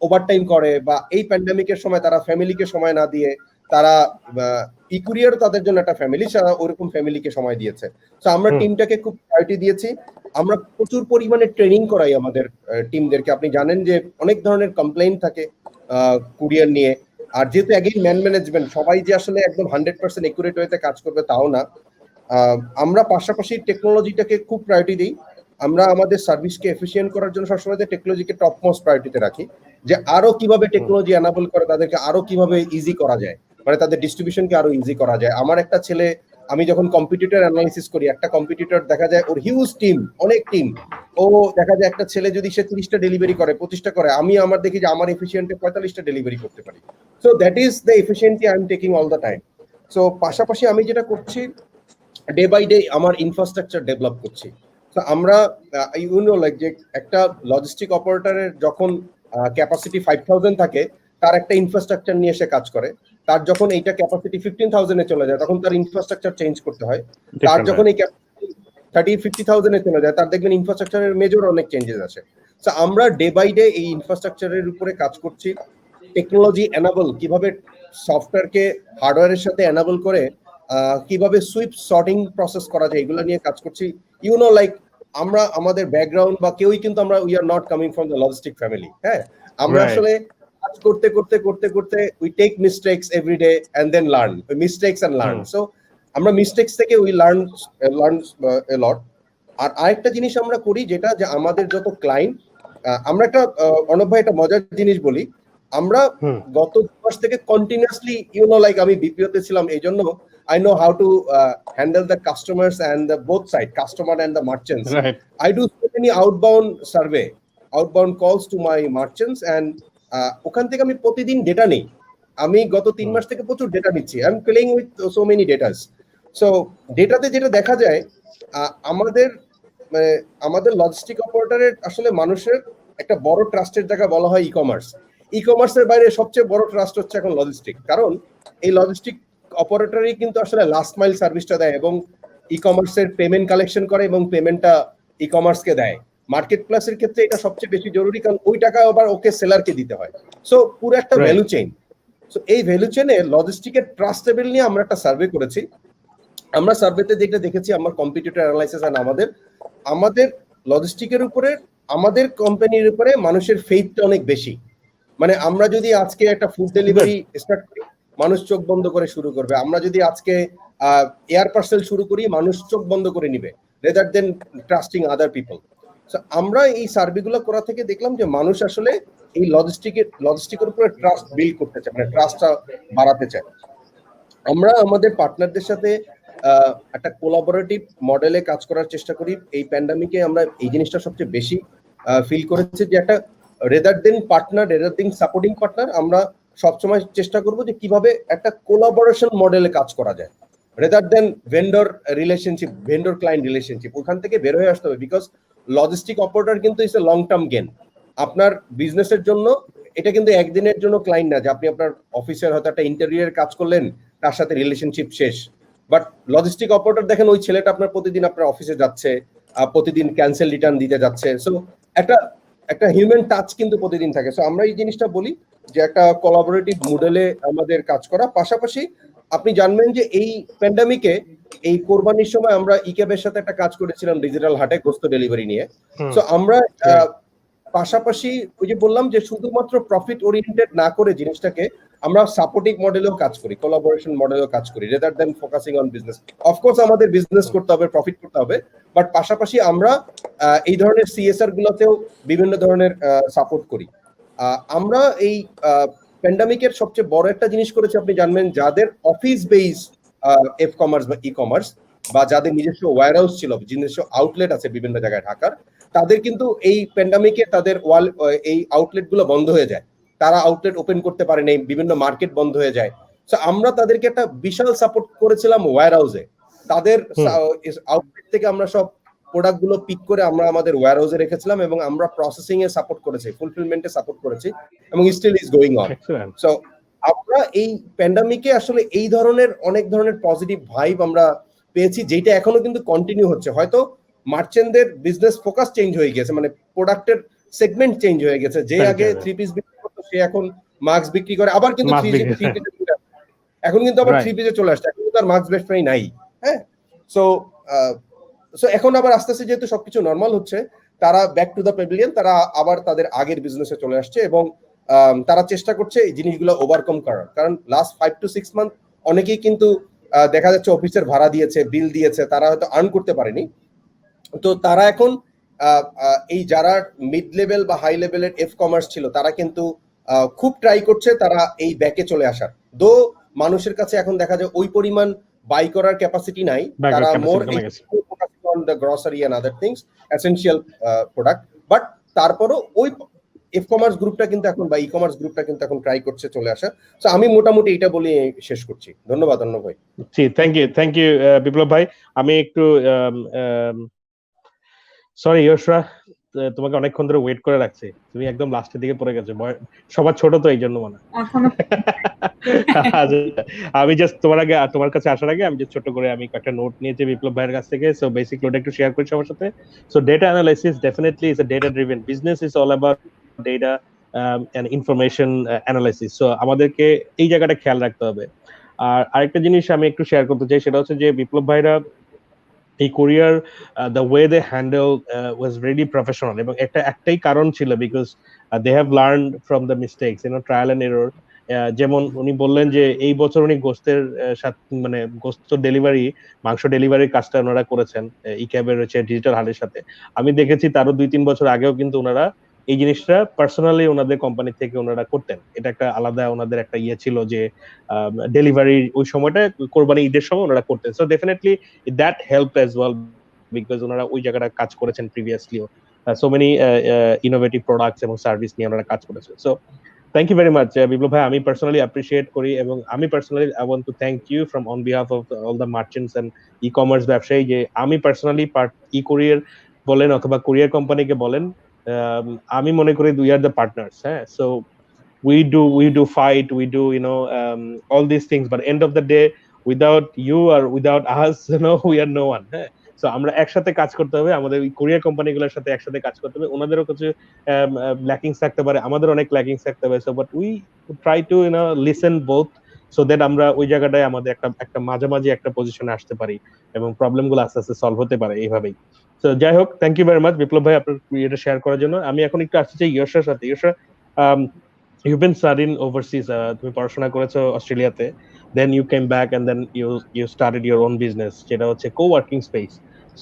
ওভারটাইম করে, বা এই প্যান্ডেমিকের সময় তারা ফ্যামিলিকে সময় না দিয়ে, তারা ইকুরিয়ার তাদের জন্য একটা ফ্যামিলি, তারা ওরকম ফ্যামিলিকে সময় দিয়েছে। তো আমরা টিমটাকে খুব প্রায়োরিটি দিয়েছি। আমরা প্রচুর পরিমাণে ট্রেনিং করাই আমাদের টিমদেরকে। আপনি জানেন যে অনেক ধরনের কমপ্লেইন থাকে কুরিয়ার নিয়ে, আর যেহেতু অ্যাগেইন ম্যানেজমেন্ট, সবাই যে আসলে একদম 100% একুরেট ওয়েতে কাজ করবে তাও না। আমরা পাশাপাশি টেকনোলজিটাকে খুব প্রায়োরিটি দিই। আমরা আমাদের সার্ভিসকে এফিশিয়েন্ট করার জন্য সবসময় টেকনোলজিকে টপ মোস্ট প্রায়োরিটিতে রাখি, যে আরো কিভাবে টেকনোলজি এনাবল করে তাদেরকে আরো কিভাবে ইজি করা যায়, মানে তাদের ডিস্ট্রিবিউশনকে আরো ইজি করা যায়। আমার একটা ছেলে আমি যখন কম্পিটিটর অ্যানালাইসিস করি, একটা কম্পিটিটর দেখা যায় ওর হিউজ টিম, অনেক টিম, ও দেখা যায় একটা ছেলে যদি সে 30টা ডেলিভারি করে, 25টা করে, আমি আমার দেখি যে আমার এফিসিয়েন্টে 45টা ডেলিভারি করতে পারি। So that is the efficiency I am taking all the time. So পাশাপাশি আমি যেটা করছি, ডে বাই ডে আমার ইনফ্রাস্ট্রাকচার ডেভেলপ করছি। তো আমরা লাইক যে একটা লজিস্টিক অপারেটরের যখন ক্যাপাসিটি 5000 থাকে, তার একটা ইনফ্রাস্ট্রাকচার নিয়ে সে কাজ করে। তার যখন এইটা ক্যাপাসিটি 15,000 এ চলে যায়, তখন তার ইনফ্রাস্ট্রাকচার চেঞ্জ করতে হয়। তার যখন এই ক্যাপাসিটি 30-50,000 এ চলে যায়, তার দেখবেন ইনফ্রাস্ট্রাকচারের মেজর অনেক চেঞ্জেস আছে। তো আমরা ডে বাই ডে এই ইনফ্রাস্ট্রাকচারের উপরে কাজ করছি। টেকনোলজি এনাবল, কিভাবে সফটওয়্যারকে হার্ডওয়্যারের সাথে এনাবল করে কিভাবে সুইপ সর্টিং প্রসেস করা যায়, এগুলো নিয়ে কাজ করছি। লাইক আমরা আমাদের ব্যাকগ্রাউন্ড বা কেউই কিন্তু আমরা we are not coming from the logistic family. হ্যাঁ, আমরা আসলে কাজ করতে করতে করতে করতে we take mistakes every day and then learn, mistakes and learn. So আমরা মিস্টেকস থেকে উই লার্ন এ লট। আর আরেকটা জিনিস আমরা করি যেটা, যে আমাদের যত ক্লায়েন্ট, আমরা একটা অর্ণব ভাই একটা মজার জিনিস বলি, আমরা গত 2 মাস থেকে কন্টিনিউয়াসলি লাইক আমি বিপিওতে ছিলাম, এই জন্য I know how to handle the customers and the both side, customer and the merchants. Right. I do so many outbound calls to my merchants, and ওখান থেকে আমি প্রতিদিন ডেটা নেই। আমি গত 3 মাস থেকে প্রচুর ডেটা নিচ্ছি। I am playing with so many datas. So ডেটাতে যেটা দেখা যায়, আমাদের লজিস্টিক অপারেটরের আসলে মানুষের একটা বড় ট্রাস্টের জায়গা বলা হয় ই-কমার্সের বাইরে সবচেয়ে বড় ট্রাস্ট হচ্ছে এখন লজিস্টিক। কারণ এই লজিস্টিক অপারেটরই কিন্তু আসলে লাস্ট মাইল সার্ভিসটা দেয় এবং ই-কমার্সের পেমেন্ট কালেকশন করে এবং পেমেন্টটা ই-কমার্সকে দেয়। মার্কেট প্লেসের ক্ষেত্রে এটা সবচেয়ে বেশি জরুরি, কারণ ওই টাকা আবার ওকে সেলারকে দিতে হয়। সো পুরো একটা ভ্যালু চেইন। সো এই ভ্যালু চেইনে লজিস্টিকের ট্রাস্ট লেভেল নিয়ে আমরা একটা সার্ভে করেছি। আমরা সার্ভেতে যেটা দেখেছি, আমার কম্পিটিটর অ্যানালাইসিস আর আমাদের লজিস্টিকের উপরে, আমাদের কোম্পানির উপরে মানুষের ফেইথটা অনেক বেশি। মানে আমরা যদি আজকে একটা ফুড ডেলিভারি স্টার্ট করি, মানুষ চোখ বন্ধ করে শুরু করবে। আমরা যদি আজকে এয়ার পার্সেল শুরু করি, মানুষ চোখ বন্ধ করে নিবে, rather than trusting other people. So আমরা এই সার্ভেগুলো করা থেকে দেখলাম যে মানুষ আসলে এই লজিস্টিকের উপরে ট্রাস্ট বিল্ড করতে চায়, মানে ট্রাস্টটা বাড়াতে চায়। আমরা আমাদের পার্টনারদের সাথে একটা কোলাবোরেটিভ মডেলে কাজ করার চেষ্টা করি। এই প্যান্ডামিকে আমরা এই জিনিসটা সবচেয়ে বেশি ফিল করেছি, যে একটা রেদার দেন সাপোর্টিং পার্টনার, আমরা সবসময় চেষ্টা করবো যে কিভাবে একটা কোলাবোরেশন মডেলে কাজ করা যায়, rather than vendor client relationship. ওখান থেকে বের হয়ে আসতে হবে, বিকজ লজিস্টিক অপারেটর কিন্তু it's a long term gain. আপনার বিজনেসের জন্য এটা কিন্তু একদিনের জন্য ক্লায়েন্ট না, যে আপনি আপনার অফিসের হয়তো একটা ইন্টেরিয়র কাজ করলেন, তার সাথে রিলেশনশিপ শেষ। বাট লজিস্টিক অপারেটর দেখেন, ওই ছেলেটা আপনার প্রতিদিন আপনার অফিসে যাচ্ছে, প্রতিদিন ক্যান্সেল রিটার্ন দিতে যাচ্ছে। সো একটা হিউম্যান টাচ কিন্তু প্রতিদিন থাকে। সো আমরা এই জিনিসটা বলি যে একটা কোলাবোরেটিভ মডেলে আমাদের কাজ করা। পাশাপাশি আপনি জানবেন যে এই প্যান্ডামিকে, এই কোরবানির সময় আমরা ইক্যাবের সাথে একটা কাজ করেছিলাম ডিজিটাল হাটে গোস্ত ডেলিভারি নিয়ে। সো আমরা পাশাপাশি ওই যে বললাম যে শুধুমাত্র প্রফিট ওরিয়েন্টেড না করে জিনিসটাকে আমরা সাপোর্টিং মডেলেও কাজ করি, কোলাবোরেশন মডেলেও কাজ করি, rather than focusing on business. Of course আমাদের বিজনেস করতে হবে, প্রফিট করতে হবে, বাট পাশাপাশি আমরা এই ধরনের সিএসআর গুলোতেও বিভিন্ন ধরনের সাপোর্ট করি। আমরা এই প্যান্ডামিকের সবচেয়ে বড় একটা জিনিস করেছি, আপনি জানবেন, যাদের অফিস বেস এফ কমার্স বা ই কমার্স, বা যাদের নিজস্ব ওয়্যারহাউস ছিল, নিজস্ব আউটলেট আছে বিভিন্ন জায়গায় ঢাকার, তাদের কিন্তু এই প্যান্ডামিকে তাদের এই আউটলেট গুলো বন্ধ হয়ে যায়, তারা আউটলেট ওপেন করতে পারে নাই, বিভিন্ন মার্কেট বন্ধ হয়ে যায়। সো আমরা তাদেরকে একটা বিশাল সাপোর্ট করেছিলাম ওয়্যারহাউসে। তাদের আউটলেট থেকে আমরা সব প্রোডাক্ট গুলো পিক করে আমরা আমাদের ওয়্যারহাউসে রেখেছিলাম, এবং আমরা প্রসেসিং এ সাপোর্ট করেছি, ফুলফিলমেন্টে সাপোর্ট করেছি, এবং still is going on. So আমরা এই প্যান্ডামিকে আসলে এই ধরনের অনেক ধরনের পজিটিভ ভাইব আমরা পেয়েছি, যেটা এখনো কিন্তু কন্টিনিউ হচ্ছে। হয়তো মার্চেন্টদের বিজনেস ফোকাস চেঞ্জ হয়ে গেছে, মানে প্রোডাক্টের সেগমেন্ট চেঞ্জ হয়ে গেছে। যে আগে 3 পিস বিক্রি করতো, সে এখন মাস্ক বিক্রি করে, আবার কিন্তু এখন কিন্তু আবার 3 পিসে চলে আসছে, এখন কিন্তু আর মাস্ক বেস্ট নাই। হ্যাঁ, সো এখন আবার আস্তে আস্তে যেহেতু সবকিছু নর্মাল হচ্ছে, তারা ব্যাক টু দ্য প্যাভিলিয়ন, তারা আবার তাদের আগের বিজনেসে চলে আসছে, এবং তারা চেষ্টা করছে এই জিনিসগুলো ওভারকাম করার। কারণ লাস্ট 5 to 6 মান্থ অনেকেই কিন্তু দেখা যাচ্ছে অফিসের ভাড়া দিয়েছে, বিল দিয়েছে, তারা হয়তো আর্ন করতে পারেনি। তো তারা এখন এই যারা মিড লেভেল বা হাই লেভেলের এফ কমার্স ছিল, তারা কিন্তু খুব ট্রাই করছে তারা এই ব্যাকে চলে আসার। দো মানুষের কাছে এখন দেখা যায় ওই পরিমাণ বাই করার ক্যাপাসিটি নাই, Buy করার তারা capacity মোর কমে গেছে। on the grocery and other things, essential product, but তারপরও ওই ই-কমার্স গ্রুপটা কিন্তু এখন বা ই-কমার্স গ্রুপটা কিন্তু এখন ট্রাই করছে চলে আসা। সো আমি মোটামুটি এটা বলে শেষ করছি। ধন্যবাদ অন্য ভাই। জি, থ্যাংক ইউ বিপ্লব ভাই। আমি একটু সরি ইয়শরা, তোমাকে অনেকক্ষণ ধরে ওয়েট করে রাখছি, তুমি একদম লাস্টের দিকে পড়ে গেছো, সবার ছোট তো এই জন্য মনে আমি জাস্ট তোমার কাছে আসার আগে আমি যে ছোট করে আমি একটা নোট নিয়েছি বিপ্লব ভাইয়ের কাছ থেকে, সো বেসিক নোট একটু শেয়ার করি সবার সাথে। So data analysis definitely is a data driven business, is all about data and information analysis. So আমাদেরকে এই জায়গাটা খেয়াল রাখতে হবে। আর আরেকটা জিনিস আমি একটু শেয়ার করতে চাই, সেটা হচ্ছে যে বিপ্লব ভাইরা এই কোরিয়ার the way they handle was really professional, এবং একটাই কারণ ছিল because they have learned from the mistakes, trial and error. যেমন উনি বললেন যে এই বছর উনি গোস্তের মানে গোস্ত ডেলিভারি, মাংস ডেলিভারির কাজটা ওনারা করেছেন ই-ক্যাবের হচ্ছে ডিজিটাল হাটের সাথে। আমি দেখেছি তারও 2-3 বছর আগেও কিন্তু ওনারা এই জিনিসটা পার্সোনালি ওনাদের কোম্পানি থেকে ওনারা করতেন। এটা একটা আলাদা ওনাদের একটা ইয়ে ছিল যে ডেলিভারি ওই সময়টা কোরবানি ঈদের সময় ওনারা করতেন। So definitely that help as well because ওনারা ওই জায়গাটা কাজ করেছেন প্রিভিয়াসলিও, সো মেনি ইনোভেটিভ প্রোডাক্টস এবং সার্ভিস নিয়ে ওনারা কাজ করেছেন। So thank you very much Biplob ভাই, আমি পার্সোনালি অ্যাপ্রিসিয়েট করি, এবং আমি personally I want to thank you from on behalf of all the merchants and e-commerce ব্যবসায়ী, যে আমি পার্সোনালি ই-কোরিয়ার বলেন অথবা কোরিয়ার কোম্পানিকে বলেন, আমি মনে করি উই আর দ্য পার্টনার্স। হ্যাঁ, so we do fight, we do all these things, but end of the day without you or without us, we are no one. হ্যাঁ, সো আমরা একসাথে কাজ করতে হবে, আমাদের কোরিয়ার কোম্পানিগুলোর সাথে একসাথে কাজ করতে হবে। ওনাদেরও কিছু ল্যাকিংস থাকতে পারে, আমাদের অনেক ল্যাকিংস থাকতে পারে, so but we try to listen both, so that আমরা ওই জায়গাটায় আমাদের একটা মাঝামাঝি একটা পজিশনে আসতে পারি এবং প্রবলেমগুলো আস্তে আস্তে সলভ হতে পারে এইভাবেই। তো যাই হোক, thank you very much Biplob ভাই আপনার এটা শেয়ার করার জন্য। আমি এখন একটু আসতে চাই ইয়শার সাথে। ইয়শা, you've been studying overseas, তুমি পড়াশোনা করেছো অস্ট্রেলিয়াতে, then you came back and then you started your own business, যেটা হচ্ছে co-working space.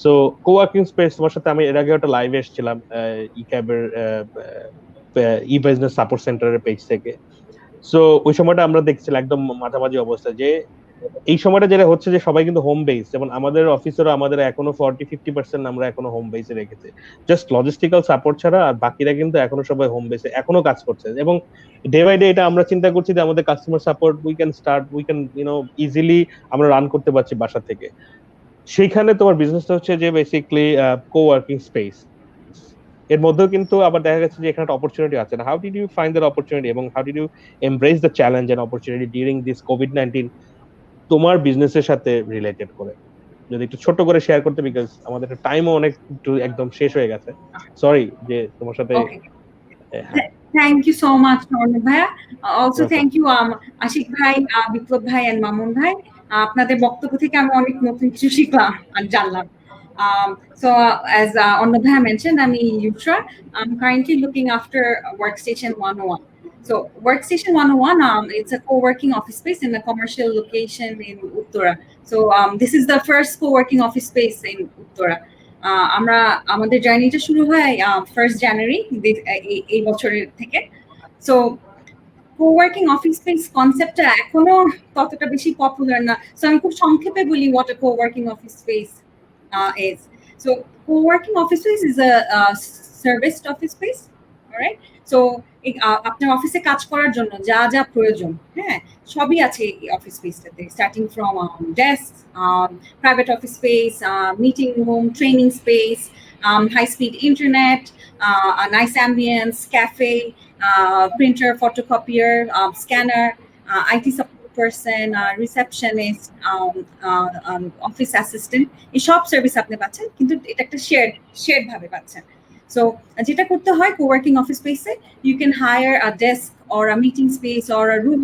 So co-working space, তোমার সাথে আমি এর আগে একটা লাইভে এসেছিলাম ই-ক্যাবের ই-বিজনেস সাপোর্ট সেন্টারের পেজ থেকে। সো ওই সময়টা আমরা দেখছিলাম একদম মাঝামাঝি অবস্থা, যে এই সময়টা যেটা হচ্ছে যে সবাই কিন্তু হোম বেস, যেমন আমাদের অফিসেরও আমাদের এখনো 40-50% আমরা এখনো হোম বেসে রেখেছি, জাস্ট লজিস্টিক্যাল সাপোর্ট ছাড়া, আর বাকিরা কিন্তু এখনো সবাই হোম বেসে এখনো কাজ করছে। এবং ডে বাই ডে এটা আমরা চিন্তা করছি যে আমাদের customer support we can easily আমরা রান করতে পারছি বাসা থেকে। সেইখানে তোমার বিজনেসটা হচ্ছে যে বেসিক্যালি কো-ওয়ার্কিং স্পেস, এর মধ্যেও কিন্তু আবার দেখা গেছে যে এখানে একটা অপরচুনিটি আছে না। How did you find that opportunity এবং how did you embrace the challenge and opportunity during this কোভিড-19 তোমার বিজনেসের সাথে রিলেটেড করে যদি একটু ছোট করে শেয়ার করতে, বিকজ আমাদের টাইমও অনেক একদম শেষ হয়ে গেছে। সরি যে তোমার সাথে। Thank you so much, Arnav ভাইয়া। Also thank you আশিক ভাই, বিপ্লব ভাই and মামুন ভাই। আপনাদের বক্তব্য থেকে আমি অনেক নতুন কিছু শিখলাম আর জানলাম। So as Arnav ভাইয়া mentioned, I'm Yusra. I'm currently looking after Workstation 101. So Workstation 101, it's a co-working office space in a commercial location in Uttara. So this is the first co-working office space in Uttara. আমরা আমাদের জার্নিটা শুরু হয় 1st January এই বছরের থেকে। So co-working office space কনসেপ্টটা এখনো ততটা বেশি পপুলার না, সো আমি খুব সংক্ষেপে বলি what a co-working office space is. So co-working office space is a serviced office space, all right? So আপনার অফিসে কাজ করার জন্য যা যা প্রয়োজন, হ্যাঁ, সবই আছে এই অফিস স্পেসটাতে, starting from desk, private office space, meeting room, training space, high speed internet, nice ambience, cafe, printer, photocopier, scanner, IT support person, receptionist, office assistant, এই সব সার্ভিস আপনি পাচ্ছেন, কিন্তু এটা একটা শেয়ার্ড ভাবে পাচ্ছেন। So যেটা করতে হয় co-working office space, you can hire a desk or a meeting space or a room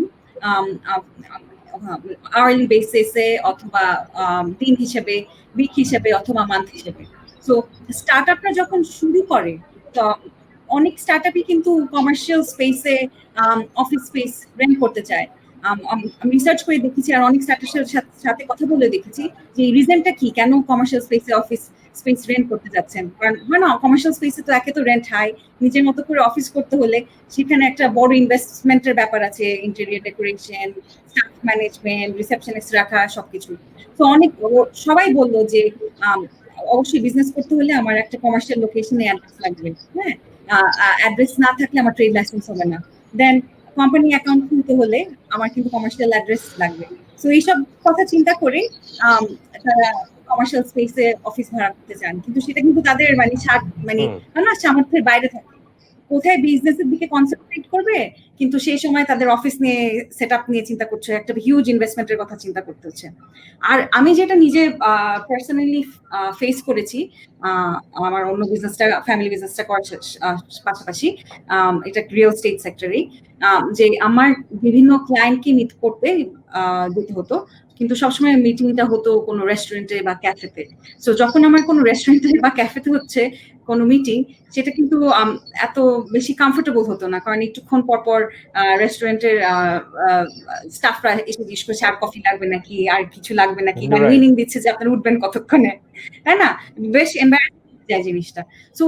hourly basis অথবা দিন হিসেবে, উইক হিসেবে অথবা মান্থ হিসেবে। সো স্টার্টআপরা যখন শুরু করে, তো অনেক স্টার্টআপই কিন্তু কমার্শিয়াল স্পেসে অফিস স্পেস রেন্ট করতে চায়, আমি রিসার্চ করে দেখেছি আর অনেক স্টার্টাপের সাথে কথা বলে দেখেছি যে এই রিজনটা কি, কেন কমার্শিয়াল স্পেসে অফিস স্পেস রেন্ট করতে যাচ্ছেন। কারণ হয় না, কমার্শিয়াল স্পেসে তো একে তো রেন্ট হাই, নিজের মতো করে অফিস করতে হলে সেখানে একটা বড় ইনভেস্টমেন্টের ব্যাপার আছে, interior decoration, staff management, receptionist রাখা, সবকিছু। তো অনেক সবাই বললো যে অবশ্যই বিজনেস করতে হলে আমার একটা কমার্শিয়াল লোকেশনে অ্যাড্রেস লাগবে, হ্যাঁ, অ্যাড্রেস না থাকলে আমার ট্রেড লাইসেন্স হবে না। দেন কোম্পানি অ্যাকাউন্ট খুলতে হলে আমার কিন্তু কমার্শিয়াল অ্যাড্রেস লাগবে। তো এইসব কথা চিন্তা করে তারা কমার্শিয়াল স্পেসে অফিস ভাড়া করতে চান, কিন্তু সেটা কিন্তু তাদের মানে সামর্থ্যের বাইরে থাকে। কোথায় বিজনেসের দিকে কনসেন্ট্রেট করবে, কিন্তু সেই সময় তাদের অফিস নিয়ে সেট আপ নিয়ে চিন্তা করছে, একটা হিউজ ইনভেস্টমেন্টের কথা চিন্তা করতে হচ্ছে। আর আমি যেটা নিজে পার্সোনালি ফেস করেছি আমার অন্য বিজনেসটা, ফ্যামিলি বিজনেসটা করার পাশাপাশি, এটা রিয়েল এস্টেট সেক্টরে, যে আমার বিভিন্ন ক্লায়েন্টকে মিট করতে যেতে হতো, কিন্তু সবসময় মিটিংটা হতো কোনো রেস্টুরেন্টে বা ক্যাফেতে। সো যখন আমার কোনো রেস্টুরেন্টে বা ক্যাফেতে হচ্ছে কোনো মিটিং, সেটা কিন্তু এত বেশি কমফোর্টেবল হতো না, কারণ একটুক্ষণ পর রেস্টুরেন্টের স্টাফরা এসে জিজ্ঞেস করছে আর কফি লাগবে নাকি, আর কিছু লাগবে নাকি, মানে মিনিং দিচ্ছে যে আপনারা উঠবেন কতক্ষণে, তাই না? বেশ এম্বারাসিং যায় জিনিসটা। সো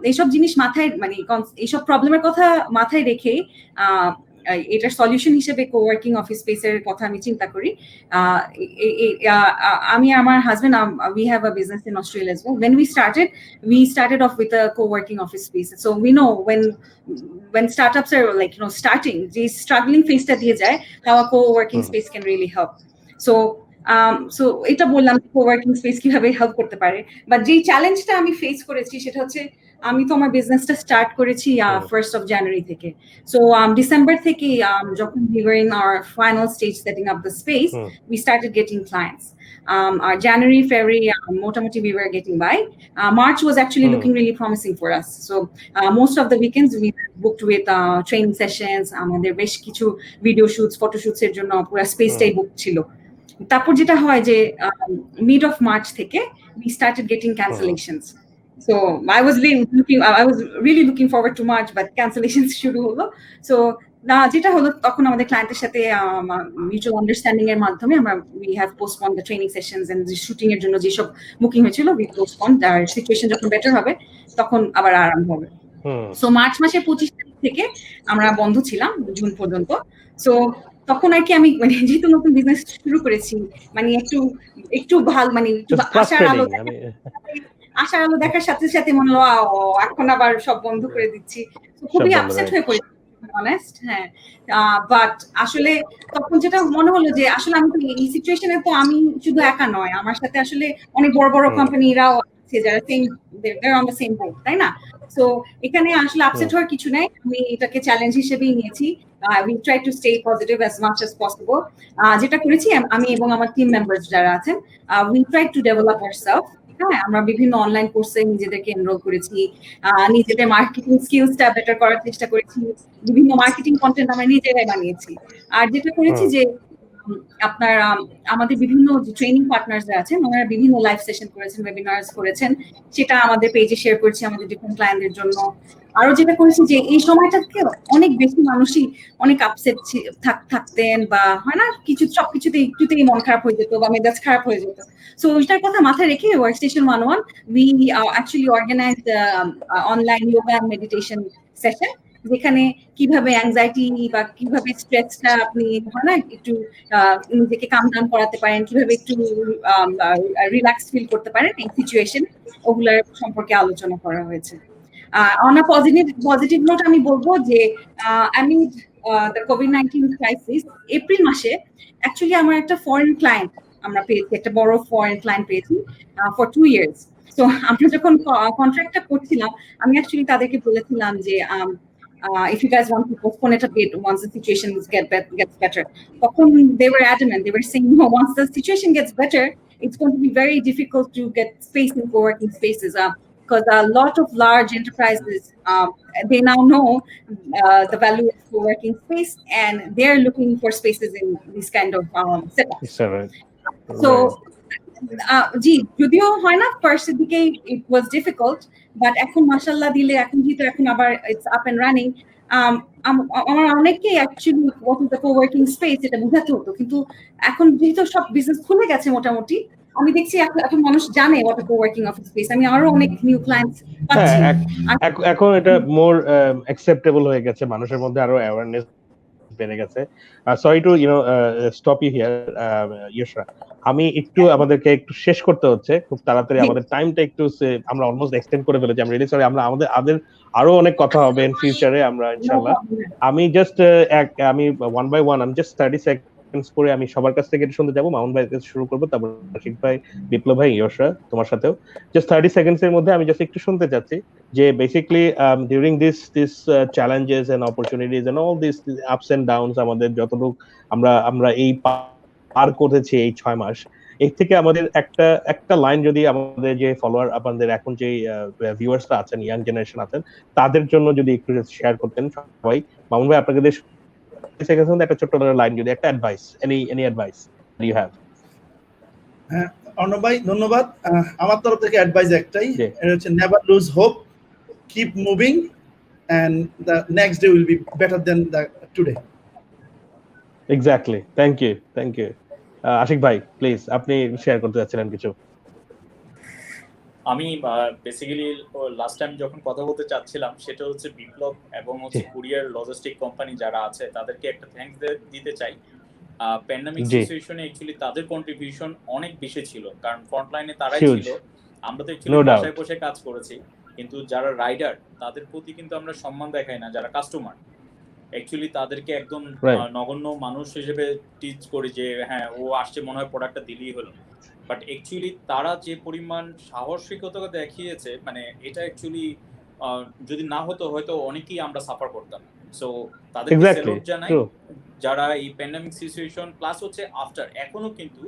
এইসব জিনিস মাথায়, মানে এইসব প্রবলেমের কথা মাথায় রেখে এটার সলিউশন হিসেবে কোওয়ার্কিং অফিস স্পেসের কথা আমি চিন্তা করি। আমি আমার husband, we have a business in Australia as well. When we started off with a co-working office space. So we know when startups are like starting, the struggling phase ta diye jay, how a co-working space can really help. So এটা বললাম co-working space কিভাবে help করতে পারে। But যে চ্যালেঞ্জটা আমি face করেছি সেটা হচ্ছে, আমি তো আমার বিজনেসটা স্টার্ট করেছি 1st of January থেকে। সো ডিসেম্বর থেকে যখন we were in our final stage setting up the space, we started getting clients. Our January, February, motamoti we were getting by. March was actually looking really promising for us. So most of the weekends we booked with training sessions, আমাদের বেশ কিছু video suits, photo suits এর জন্য পুরো স্পেসটাই বুক ছিল। তারপর যেটা হয় যে মিড অফ মার্চ থেকে we started getting cancellations. So I was really looking forward to March, but cancellations শুরু হলো। So যেটা হলো, তখন আমাদের ক্লায়েন্টের সাথে মিউচুয়াল আন্ডারস্ট্যান্ডিং এর মাধ্যমে আমরা we have postponed the training sessions and the shooting এর জন্য যেসব বুকিং হয়েছিল we postponed, আর সিচুয়েশন যখন বেটার হবে তখন আবার আরম্ভ হবে। সো মার্চ মাসের 25 তারিখ থেকে আমরা বন্ধ ছিলাম জুন পর্যন্ত। সো তখন আর কি আমি, মানে যেহেতু নতুন বিজনেস শুরু করেছি, মানে একটু ভালো, মানে একটু আশার আলো দেখার সাথে সাথে মনে হলো এখন আবার সব বন্ধ করে দিচ্ছি। খুবই আপসেট হয়ে পড়েছি, অনেস্ট। হ্যাঁ, বাট আসলে তখন যেটা মনে হলো যে আসলে আমি এই সিচুয়েশনে তো আমি শুধু একা নয়, আমার সাথে আসলে অনেক বড় বড় কোম্পানিরাও আছে যারা they're on the same boat, তাই না? সো এখানে আসলে আপসেট হওয়ার কিছু নাই, আমি এটাকে চ্যালেঞ্জ হিসেবেই নিয়েছি। We try to stay positive as much as possible. যেটা করেছি আমি এবং আমার টিম মেম্বার্স যারা আছেন, we try to develop ourselves. হ্যাঁ, আমরা বিভিন্ন অনলাইন কোর্সে নিজেদেরকে এনরোল করেছি, নিজেদের মার্কেটিং স্কিলসটা বেটার করার চেষ্টা করেছি, বিভিন্ন মার্কেটিং কন্টেন্ট আমরা নিজেরাই বানিয়েছি। আর যেটা করেছি যে আপনার আমাদের বিভিন্ন ট্রেনিং পার্টনারসরা আছেন, ওনারা বিভিন্ন লাইভ সেশন করেছেন, ওয়েবিনার্স করেছেন, সেটা আমাদের পেজে শেয়ার করছি আমাদের ডিফারেন্ট ক্লায়েন্টদের জন্য। আরো যেটা করেছি যে এই সময়টাকে অনেক বেশি মানুষই অনেক আপসেট থাকতেন, বা হয় না একটুতেই মন খারাপ হয়ে যেত বা মেজাজ খারাপ হয়ে যেত। সো ওইটার কথা মাথায় রেখে workstation 101 we actually organized online yoga and meditation session, যেখানে কিভাবে অ্যাংজাইটি বা কিভাবে স্ট্রেসটা আপনি হয় না একটু নিজেকে কাম ডাউন করাতে পারেন, কিভাবে একটু রিল্যাক্স ফিল করতে পারেন এই সিচুয়েশন, ওগুলোর সম্পর্কে আলোচনা করা হয়েছে। অন আ পজিটিভ নোট আমি বলবো যে amid the COVID-19 crisis, April মাসে অ্যাকচুয়ালি আমার একটা ফরেন ক্লায়েন্ট আমরা পেয়েছি, একটা বড় ফরেন ক্লায়েন্ট পেয়েছি for 2 years. সো আমরা যখন কন্ট্রাক্টটা করছিলাম, আমি অ্যাকচুয়ালি তাদেরকে বলেছিলাম যে if you guys want to postpone it a bit once the situation gets better. They were adamant. They were saying, no, once the situation gets better, it's going to be very difficult to get space in co-working spaces. Because a lot of large enterprises, they now know the value of co-working space, and they're looking for spaces in this kind of setup. So, জি, যদিও হয় না ফার্স্টের দিকে it was difficult, but এখন মাশাআল্লাহ দিলে এখন যেহেতু এখন আবার it's up and running, আমার অনেককেই actually what is the coworking space এটা বোঝাতে হতো, কিন্তু এখন যেহেতু সব বিজনেস খুলে গেছে মোটামুটি, আমি দেখছি এখন মানুষ জানে what a coworking office space. আমি আরো অনেক নিউ ক্লায়েন্টস হ্যাঁ পাচ্ছি। এখন এটা মোর অ্যাকসেপ্টেবল হয়ে গেছে, মানুষের মধ্যে আরো অ্যাওয়ারনেস বেড়ে গেছে। Sorry to stop you here ইয়শরা, আমি একটু আমাদেরকে একটু শেষ করতে হচ্ছে খুব তাড়াতাড়ি, আমাদের টাইমটা একটু আমরা অলমোস্ট এক্সটেন্ড করে ফেলেছি। আমরা রিয়েলি সরি, আমাদের আরো অনেক কথা হবে ইন ফিউচারে আমরা ইনশাআল্লাহ। আমি জাস্ট আমি ওয়ান বাই ওয়ান, আমি জাস্ট 30 সেকেন্ডস করে আমি সবার কাছ থেকে শুনতে যাবো। মামুন ভাই থেকে শুরু করবো, তারপর আশিক ভাই, বিপ্লব ভাই, ইয়শরা তোমার সাথেও জাস্ট 30 সেকেন্ডস এর মধ্যে আমি জাস্ট একটু শুনতে চাচ্ছি যে basically during this challenges and opportunities and all this ups and downs, আমাদের যতটুকু আমরা এই পার করেছি এই 6 মাস, এর থেকে আমাদের একটা লাইন যদি আমাদের যে ফলোয়ার, আপনাদের এখন যে ভিউয়ার্সরা আছেন, ইয়াং জেনারেশন আছেন, তাদের জন্য যদি একটু শেয়ার করতেন সবাই। মামুন ভাই, আপনাকে একটা ছোট্ট লাইন, যদি একটা advice, any advice you have. হ্যাঁ অর্ণব ভাই ধন্যবাদ। আমার তরফ থেকে অ্যাডভাইস একটাই, এটা হচ্ছে never lose hope, keep moving and the next day will be better than the today. Exactly. Thank you. Ashiq ভাই প্লিজ, আপনি শেয়ার করতে যাচ্ছিলেন কিছু। আমি বেসিক্যালি লাস্ট টাইম যখন কথা বলতে চাচ্ছিলাম সেটা হচ্ছে বিপ্লব এবং হচ্ছে কুরিয়ার লজিস্টিক কোম্পানি যারা আছে তাদেরকে একটা থ্যাঙ্কস দিতে চাই। প্যান্ডেমিক সিচুয়েশনে অ্যাকচুয়ালি তাদের কন্ট্রিবিউশন অনেক বেশি ছিল, কারণ ফ্রন্ট লাইনে তারাই ছিল। আমরা তো অ্যাকচুয়ালি বাসায় বসে কাজ করেছি, কিন্তু যারা রাইডার তাদের প্রতি কিন্তু আমরা সম্মান দেখাই না। যারা কাস্টমার অ্যাকচুয়ালি তাদেরকে একদম নগণ্য মানুষ হিসেবে টিচ করি যে হ্যাঁ ও আসছে মনে হয় প্রোডাক্টটা দিলেই হলো, বাট অ্যাকচুয়ালি তারা যে পরিমাণ সাহসিকতা দেখিয়েছে, মানে এটা অ্যাকচুয়ালি যদি না হতো হয়তো অনেকেই আমরা সাফার করতাম। সো তাদেরকে স্যালুট জানাই যারা এই প্যান্ডেমিক সিচুয়েশন প্লাস হচ্ছে আফটার এখনো কিন্তু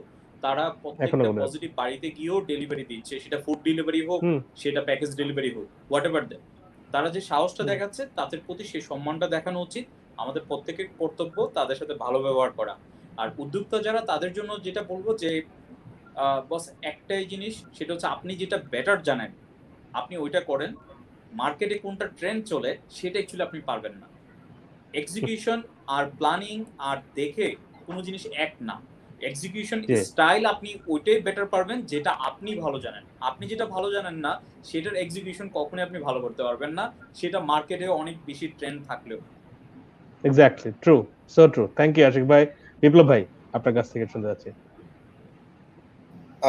তারা প্রত্যেকটা পজিটিভ বাড়িতে গিয়েও ডেলিভারি দিচ্ছে, সেটা ফুড ডেলিভারি হোক, সেটা প্যাকেজ ডেলিভারি হোক, হোয়াট এভার দ্যাট। তারা যে সাহসটা দেখাচ্ছে তাদের প্রতি সেই সম্মানটা দেখানো উচিত। আমাদের প্রত্যেকের কর্তব্য তাদের সাথে ভালো ব্যবহার করা। আর উদ্যোক্তা যারা, তাদের জন্য যেটা বলবো যে বস একটাই জিনিস, সেটা হচ্ছে আপনি যেটা বেটার জানেন আপনি ওইটা করেন। মার্কেটে কোনটা ট্রেন্ড চলে সেটা অ্যাকচুয়ালি আপনি পারবেন না। এক্সিকিউশন আর প্ল্যানিং আর দেখে কোনো জিনিস এক না। এক্সিকিউশন স্টাইল আপনি ওইটাই বেটার পারবেন যেটা আপনি ভালো জানেন। আপনি যেটা ভালো জানেন না সেটার এক্সিকিউশন কখনোই আপনি ভালো করতে পারবেন না, সেটা মার্কেটে অনেক বেশি ট্রেন্ড থাকলেও। Exactly, true, so true. Thank you Ashiq ভাই। বিপ্লব ভাই, আপনার কাছ থেকে শুনতে যাচ্ছি।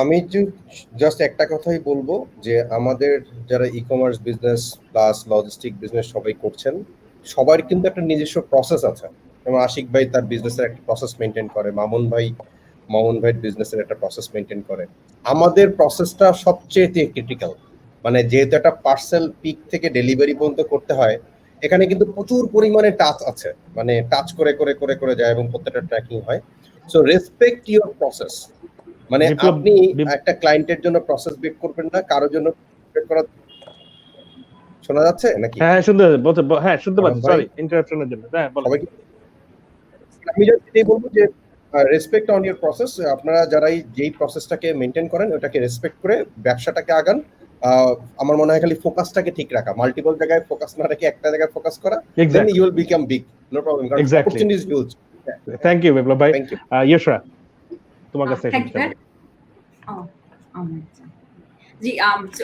আমি জাস্ট একটা কথাই বলবো যে আমাদের যারা e commerce business plus logistic business সবাই করছেন, সবার কিন্তু একটা নিজস্ব প্রসেস আছে। যেমন আশিক ভাই তার বিজনেসের একটা প্রসেস মেনটেন করে, মামুন ভাইয়ের বিজনেসের একটা প্রসেস মেনটেন করে। আমাদের প্রসেসটা সবচেয়ে ক্রিটিক্যাল, মানে যেহেতু একটা পার্সেল পিক থেকে ডেলিভারি পর্যন্ত করতে হয়, এখানে কিন্তু প্রচুর পরিমাণে টাচ আছে, মানে টাচ করে করে করে করে যায় এবং প্রত্যেকটা ট্র্যাকিং হয়। সো রেসপেক্ট ইউর প্রসেস, মানে আপনি একটা ক্লায়েন্টের জন্য প্রসেস বেক করবেন না, কারোর জন্য বেক করা। শোনা যাচ্ছে নাকি? হ্যাঁ শুনতে বলতে, হ্যাঁ শুনতে পাচ্ছি, সরি ইন্টারাপশনের জন্য। হ্যাঁ বলো। আমি জাস্ট এটাই বলবো যে রেসপেক্ট অন ইউর প্রসেস। আপনারা যারাই যেই প্রসেসটাকে মেনটেন করেন ওটাকে রেসপেক্ট করে ব্যবসাটাকে আগান। আমার মনে হয় খালি ফোকাসটাকে ঠিক রাখা, মাল্টিপল জায়গায় ফোকাস না রেখে একটা জায়গায় ফোকাস করা, then you will become big, no problem, কারণ opportunities huge. Thank you Biplab ভাই। ইয়শরা, তোমার কাছে জি,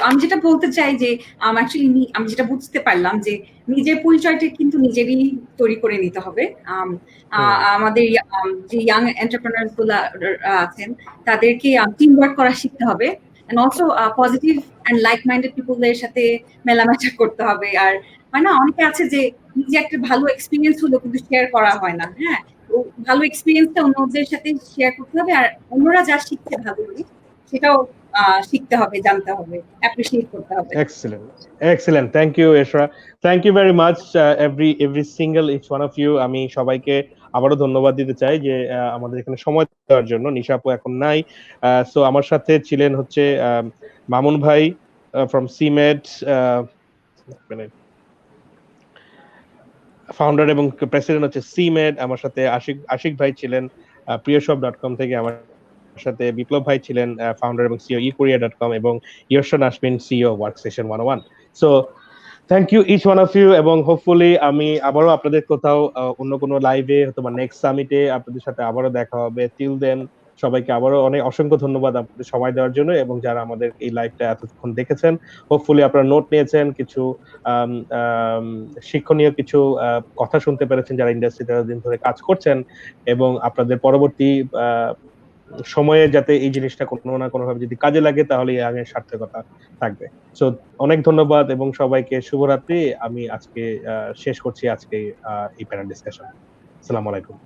আমি যেটা বলতে চাই যে অ্যাকচুয়ালি আমি যেটা বুঝতে পারলাম যে নিজের পরিচয়টা কিন্তু নিজেরই তৈরি করে নিতে হবে। আমাদের যে ইয়াং এন্টারপ্রেনার্স গুলো আছেন তাদেরকে টিম ওয়ার্ক করা শিখতে হবে, and also positive and like minded পিপলদের সাথে মেলামেশা করতে হবে। আর হয় না, অনেকে আছে যে নিজে একটা ভালো এক্সপিরিয়েন্স হলো কিন্তু শেয়ার করা হয় না। হ্যাঁ, ভালো এক্সপিরিয়েন্সটা অন্যদের সাথে শেয়ার করতে হবে, আর অন্যরা যা শিখছে ভালো সেটাও শিখতে হবে, জানতে হবে, অ্যাপ্রিশিয়েট করতে হবে। Excellent, thank you Ishra, thank you very much every single each one of you. আমি সবাইকে আবারও ধন্যবাদ দিতে চাই যে আমাদের এখানে সময় দেওয়ার জন্য। নিশা আপু এখন নাই, সো আমার সাথে ছিলেন হচ্ছে মামুন ভাই ফ্রম সিমেড, ফাউন্ডার এবং প্রেসিডেন্ট হচ্ছে সিমেড। আমার সাথে আশিক ভাই ছিলেন priyashop.com থেকে, আমার সাথে বিপ্লব ভাই ছিলেন ফাউন্ডার এবং সিইও ecourier.com, এবং ইয়র্শন Asmin CEO workstation 101। So thank you each one of you, এবং হোপফুলি আমি আবারও আপনাদের কোথাও অন্য কোনো লাইভে অথবা নেক্সট সামিটে আপনাদের সাথে আবারও দেখা হবে। টিল দেন সবাইকে আবারও অনেক অসংখ্য ধন্যবাদ আপনাদের সময় দেওয়ার জন্য, এবং যারা আমাদের এই লাইভটা এতক্ষণ দেখেছেন, হোপফুলি আপনারা নোট নিয়েছেন, কিছু শিক্ষণীয় কিছু কথা শুনতে পেরেছেন যারা ইন্ডাস্ট্রিতে এতদিন ধরে কাজ করছেন, এবং আপনাদের পরবর্তী সময়ে যাতে এই জিনিসটা কোনো না কোনো ভাবে যদি কাজে লাগে তাহলে ইয়াং এর সার্থকতা থাকবে। সো অনেক ধন্যবাদ এবং সবাইকে শুভরাত্রি। আমি আজকে শেষ করছি আজকে এই প্যানেল ডিসকাশন। আসসালামু আলাইকুম।